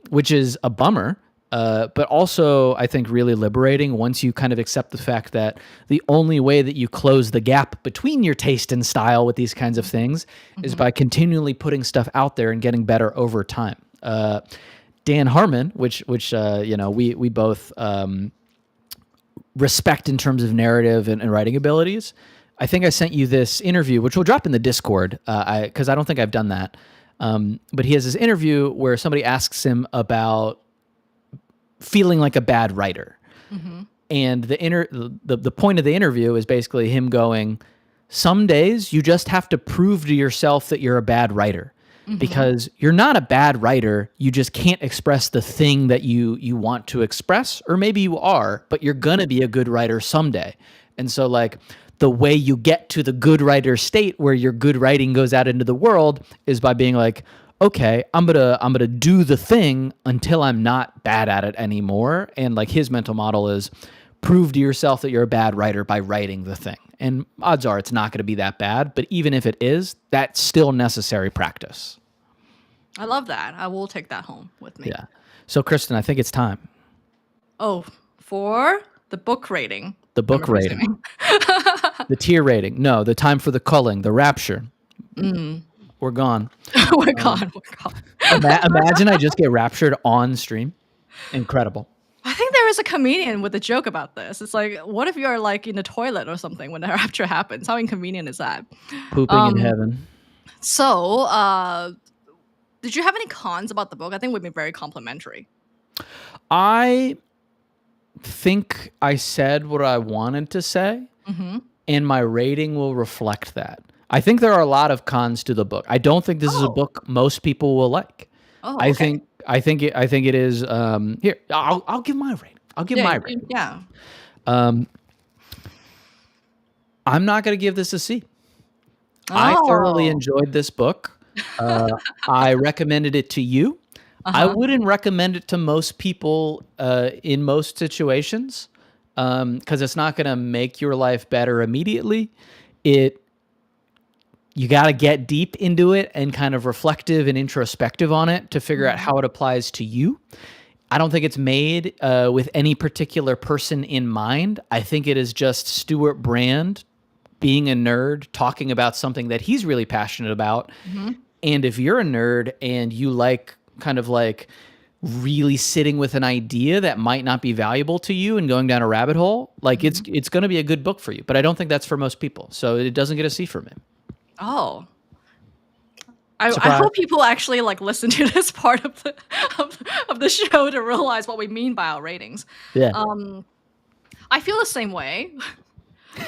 Speaker 1: which is a bummer. But also, I think really liberating once you kind of accept the fact that the only way that you close the gap between your taste and style with these kinds of things is
Speaker 2: Mhm.
Speaker 1: by continually putting stuff out there and getting better over time. Dan Harmon, which we both respect in terms of narrative and writing abilities. I think I sent you this interview, which will drop in the Discord, because I don't think I've done that. But he has this interview where somebody asks him about feeling like a bad writer,
Speaker 2: Mhm.
Speaker 1: and the point of the interview is basically him going, some days you just have to prove to yourself that you're a bad writer
Speaker 2: Mhm.
Speaker 1: because you're not a bad writer. You just can't express the thing that you want to express, or maybe you are, but you're going to be a good writer someday. And so like the way you get to the good writer state where your good writing goes out into the world is by being like, okay, I'm gonna do the thing until I'm not bad at it anymore. And like his mental model is prove to yourself that you're a bad writer by writing the thing. And odds are it's not going to be that bad, but even if it is, that's still necessary practice.
Speaker 2: I love that. I will take that home with me.
Speaker 1: Yeah. So Kristen, I think it's time.
Speaker 2: Oh, for the book rating,
Speaker 1: The
Speaker 2: I'm
Speaker 1: book rating,
Speaker 2: presuming.
Speaker 1: the tier rating. No, the time for the culling, the rapture.
Speaker 2: Mm.
Speaker 1: We're gone.
Speaker 2: We're gone. We're gone.
Speaker 1: Imagine I just get raptured on stream. Incredible.
Speaker 2: I think there there is a comedian with a joke about this. It's like, what if you're like in the toilet or something when the rapture happens? How inconvenient is that?
Speaker 1: Pooping in
Speaker 2: Um,
Speaker 1: heaven.
Speaker 2: so, did you have any cons about the book? I think we've been very complimentary.
Speaker 1: I think I said what I wanted to say,
Speaker 2: Mm-hmm.
Speaker 1: and my rating will reflect that. I think there are a lot of cons to the book. I don't think this is a
Speaker 2: Oh,
Speaker 1: book most people will like.
Speaker 2: oh,
Speaker 1: I
Speaker 2: okay.
Speaker 1: think it is. Here, I'll give my rating. I'll give
Speaker 2: Yeah,
Speaker 1: my rating.
Speaker 2: yeah.
Speaker 1: I'm not going to give this a C. I thoroughly
Speaker 2: Oh,
Speaker 1: enjoyed this book. I recommended it to you. I
Speaker 2: uh-huh.
Speaker 1: wouldn't recommend it to most people in most situations because it's not going to make your life better immediately. You got to get deep into it and kind of reflective and introspective on it to figure out
Speaker 2: Mhm.
Speaker 1: how it applies to you. I don't think it's made with any particular person in mind. I think it is just Stewart Brand being a nerd talking about something that he's really passionate about.
Speaker 2: Mhm.
Speaker 1: And if you're a nerd and you like kind of like really sitting with an idea that might not be valuable to you and going down a rabbit hole, like
Speaker 2: Mhm.
Speaker 1: it's going to be a good book for you. But I don't think that's for most people. So it doesn't get a C from me.
Speaker 2: Oh. I
Speaker 1: Surprise.
Speaker 2: hope people actually like listen to this part of the show to realize what we mean by our ratings.
Speaker 1: Yeah.
Speaker 2: Um, I feel the same way.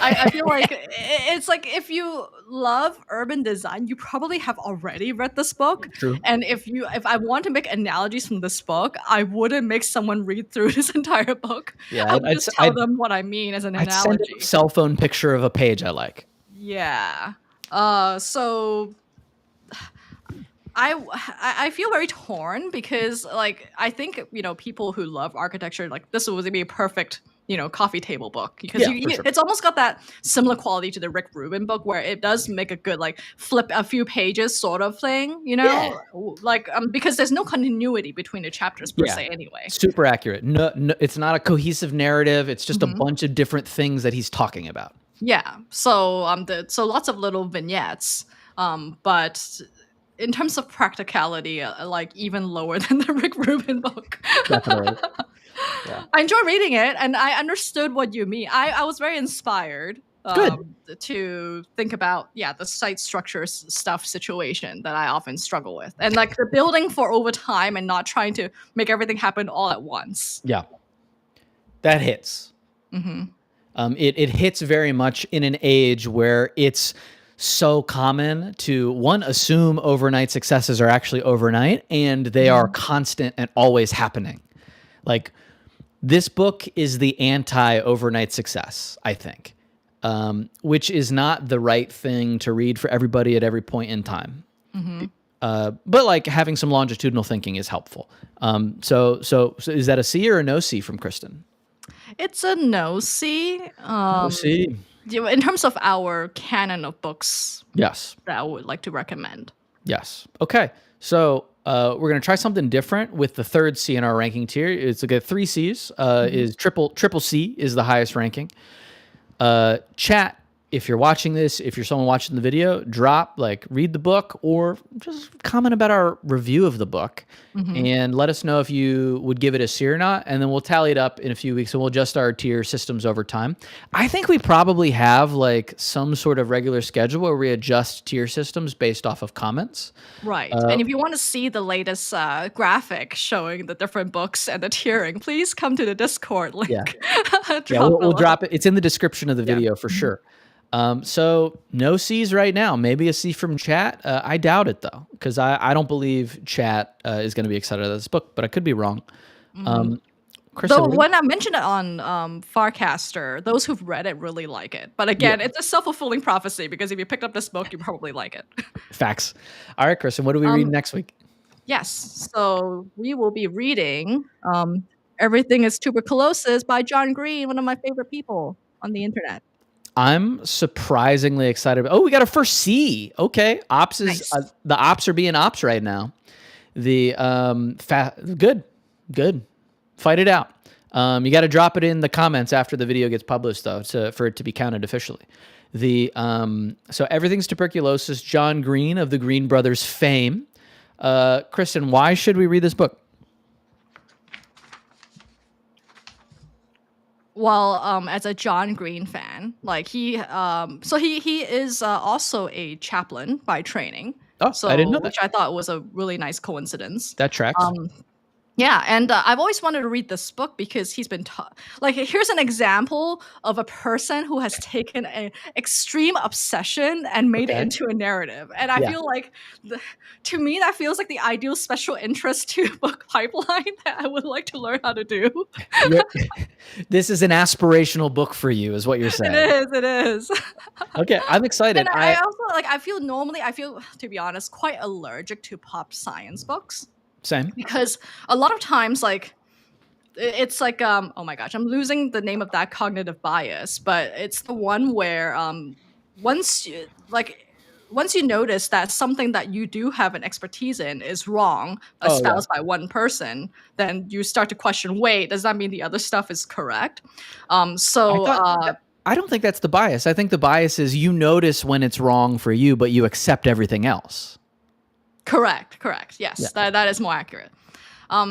Speaker 2: I feel like it's like if you love urban design, you probably have already read this book.
Speaker 1: True.
Speaker 2: And if I want to make analogies from this book, I wouldn't make someone read through this entire book.
Speaker 1: Yeah.
Speaker 2: I would just tell them what I mean as an
Speaker 1: I'd send a
Speaker 2: analogy.
Speaker 1: cell phone picture of a page I like.
Speaker 2: Yeah. So I feel very torn because like I think people who love architecture like this would be a perfect coffee table book because
Speaker 1: Yeah, for sure.
Speaker 2: it's almost got that similar quality to the Rick Rubin book where it does make a good like flip a few pages sort of thing,
Speaker 1: Yeah.
Speaker 2: like because there's no continuity between the chapters per
Speaker 1: Yeah.
Speaker 2: se anyway.
Speaker 1: Super accurate. No, it's not a cohesive narrative. It's just a
Speaker 2: Mhm.
Speaker 1: bunch of different things that he's talking about.
Speaker 2: Yeah. So lots of little vignettes, but in terms of practicality, like even lower than the Rick Rubin book.
Speaker 1: Definitely. Yeah.
Speaker 2: I enjoyed reading it, and I understood what you mean. I was very inspired
Speaker 1: Good.
Speaker 2: to think about the site structures stuff situation that I often struggle with, and like the building for over time and not trying to make everything happen all at once.
Speaker 1: Yeah. That hits.
Speaker 2: Hmm.
Speaker 1: It hits very much in an age where it's so common to one assume overnight successes are actually overnight and they are constant and always happening. Like this book is the anti overnight success, I think, which is not the right thing to read for everybody at every point in time.
Speaker 2: Hmm.
Speaker 1: But like having some longitudinal thinking is helpful. So is that a C or a no C from Kristen?
Speaker 2: It's a no C.
Speaker 1: No C.
Speaker 2: In terms of our canon of books
Speaker 1: Yes.
Speaker 2: that I would like to recommend.
Speaker 1: Yes. Okay. So we're gonna try something different with the third C in our ranking tier. It's like a 3 C's. Is triple C is the highest ranking. Chat. If you're watching this, if you're someone watching the video, read the book or just comment about our review of the book and let us know if you would give it a C or not. And then we'll tally it up in a few weeks and we'll adjust our tier systems over time. I think we probably have like some sort of regular schedule where we adjust tier systems based off of comments.
Speaker 2: Right. And if you want to see the latest graphic showing the different books and the tiering, please come to the Discord link.
Speaker 1: Yeah.
Speaker 2: Drop
Speaker 1: Yeah, we'll
Speaker 2: below.
Speaker 1: drop it. It's in the description of the
Speaker 2: Yeah.
Speaker 1: video for sure. So no C's right now. Maybe a C from chat. I doubt it though, because I don't believe chat is going to be excited about this book, but I could be wrong. Kristen,
Speaker 2: Though when I mentioned it on Farcaster, those who've read it really like it. But again, it's a self-fulfilling prophecy because if you picked up this book, you probably like it.
Speaker 1: facts. All right, Kristen, what do we read next week?
Speaker 2: Yes. So we will be reading Everything is Tuberculosis by John Green, one of my favorite people on the internet.
Speaker 1: I'm surprisingly excited. Oh, we got a first C. Okay, ops is
Speaker 2: Nice.
Speaker 1: the ops are being ops right now. The good. Fight it out. You got to drop it in the comments after the video gets published, though, for it to be counted officially. So Everything's Tuberculosis. John Green of the Green Brothers fame. Kristen, why should we read this book?
Speaker 2: Well, as a John Green fan, like so he is also a chaplain by training.
Speaker 1: Oh, I didn't
Speaker 2: So,
Speaker 1: know that.
Speaker 2: which I thought was a really nice coincidence.
Speaker 1: That tracks.
Speaker 2: Um, Yeah, and I've always wanted to read this book because he's been like, here's an example of a person who has taken an extreme obsession and made it
Speaker 1: Okay.
Speaker 2: into a narrative. And I
Speaker 1: Yeah.
Speaker 2: feel like, to me, that feels like the ideal special interest to book pipeline that I would like to learn how to do.
Speaker 1: You're this is an aspirational book for you, is what you're
Speaker 2: It
Speaker 1: saying.
Speaker 2: is, it is.
Speaker 1: Okay, I'm excited.
Speaker 2: And I also like, I feel, to be honest, quite allergic to pop science books
Speaker 1: Same.
Speaker 2: because a lot of times, like, it's like, oh my gosh, I'm losing the name of that cognitive bias, but it's the one where once you like once you notice that something that you do have an expertise in is wrong,
Speaker 1: Oh, yeah.
Speaker 2: espoused by one person, then you start to question, wait, does that mean the other stuff is correct?
Speaker 1: I
Speaker 2: So
Speaker 1: thought I don't think that's the bias. I think the bias is you notice when it's wrong for you, but you accept everything else.
Speaker 2: correct,
Speaker 1: Yeah.
Speaker 2: yes, that is more accurate.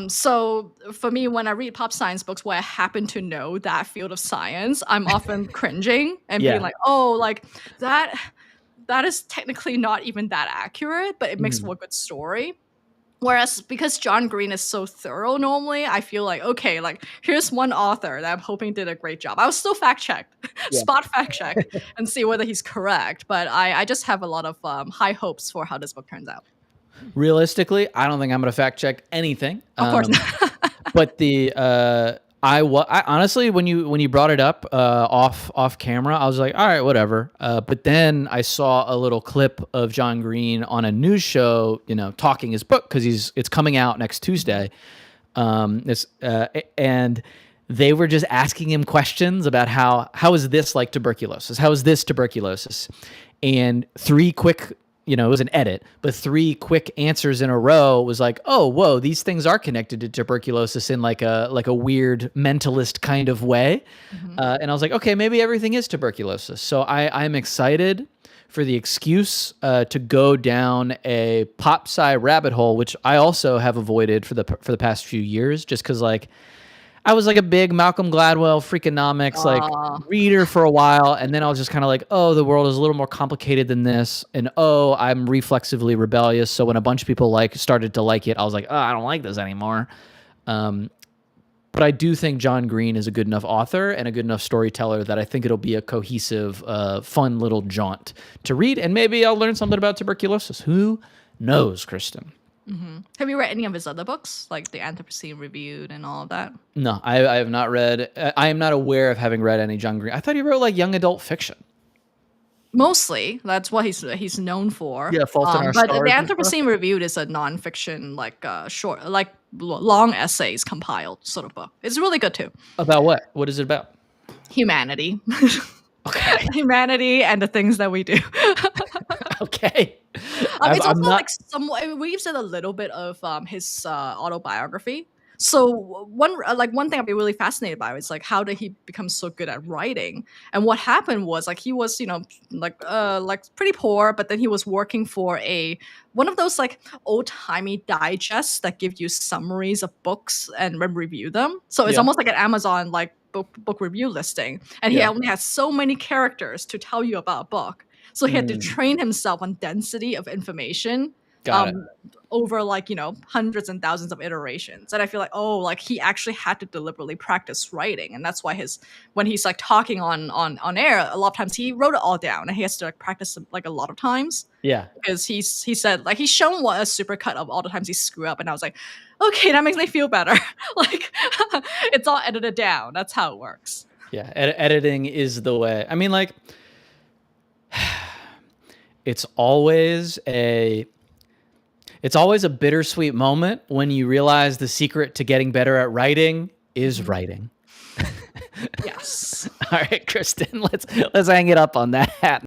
Speaker 2: So for me, when I read pop science books where I happen to know that field of science, I'm often cringing and being
Speaker 1: Yeah.
Speaker 2: like, "Oh, like that that is technically not even that accurate, but it makes
Speaker 1: Mhm.
Speaker 2: for a good story." Whereas because John Green is so thorough normally, I feel like, okay, like here's one author that I'm hoping did a great job. I will still fact check,
Speaker 1: Yeah.
Speaker 2: spot fact check, and see whether he's correct. But I just have a lot of high hopes for how this book turns out.
Speaker 1: Realistically, I don't think I'm gonna fact check anything.
Speaker 2: Of course not.
Speaker 1: But I honestly, when you brought it up off camera, I was like, all right, whatever. But then I saw a little clip of John Green on a news show, talking his book because it's coming out next Tuesday. And they were just asking him questions about how is this like tuberculosis? How is this tuberculosis? And three quick, it was an edit, but three quick answers in a row was like, oh, whoa, these things are connected to tuberculosis in like a weird mentalist kind of way.
Speaker 2: Mhm.
Speaker 1: And I was like, okay, maybe everything is tuberculosis. So I'm excited for the excuse to go down a pop sci rabbit hole, which I also have avoided for the past few years, just because like I was like a big Malcolm Gladwell Freakonomics like
Speaker 2: Aw.
Speaker 1: reader for a while, and then I was just kind of like, oh, the world is a little more complicated than this, and oh, I'm reflexively rebellious. So when a bunch of people started to like it, I was like, oh, I don't like this anymore. But I do think John Green is a good enough author and a good enough storyteller that I think it'll be a cohesive, fun little jaunt to read, and maybe I'll learn something about tuberculosis. Who knows, Kristen?
Speaker 2: Have you read any of his other books, like the Anthropocene Reviewed and all of that?
Speaker 1: No, I have not read. I am not aware of having read any John Green. I thought he wrote like young adult fiction.
Speaker 2: Mostly, that's what he's known for.
Speaker 1: Yeah, Fault in Our
Speaker 2: But the
Speaker 1: Stars and stuff.
Speaker 2: Anthropocene Reviewed is a nonfiction, like short, like long essays compiled sort of book. It's really good too.
Speaker 1: About what? What is it about?
Speaker 2: Humanity,
Speaker 1: Okay.
Speaker 2: humanity, and the things that we do.
Speaker 1: Okay.
Speaker 2: It's
Speaker 1: I'm
Speaker 2: also
Speaker 1: not.
Speaker 2: like somewhat it weaves in a little bit of his autobiography. So one thing I'd be really fascinated by is like how did he become so good at writing? And what happened was like he was like pretty poor, but then he was working for a one of those like old timey digests that give you summaries of books and review them. So it's
Speaker 1: Yeah.
Speaker 2: almost like an Amazon like book review listing, and he
Speaker 1: Yeah.
Speaker 2: only has so many characters to tell you about a book. So he had to
Speaker 1: Mm,
Speaker 2: train himself on density of information
Speaker 1: got it.
Speaker 2: um, over like, hundreds and thousands of iterations. And I feel like, oh, like he actually had to deliberately practice writing. And that's why when he's like talking on air, a lot of times he wrote it all down and he has to like practice it, like a lot of times
Speaker 1: Yeah.
Speaker 2: because he said like he's shown what a supercut of all the times he screw up. And I was like, okay, that makes me feel better. Like it's all edited down. That's how it works.
Speaker 1: Yeah. Editing is the way. I mean, like, it's always a bittersweet moment when you realize the secret to getting better at writing is writing.
Speaker 2: Yes.
Speaker 1: All right, Kristen, let's hang it up on that.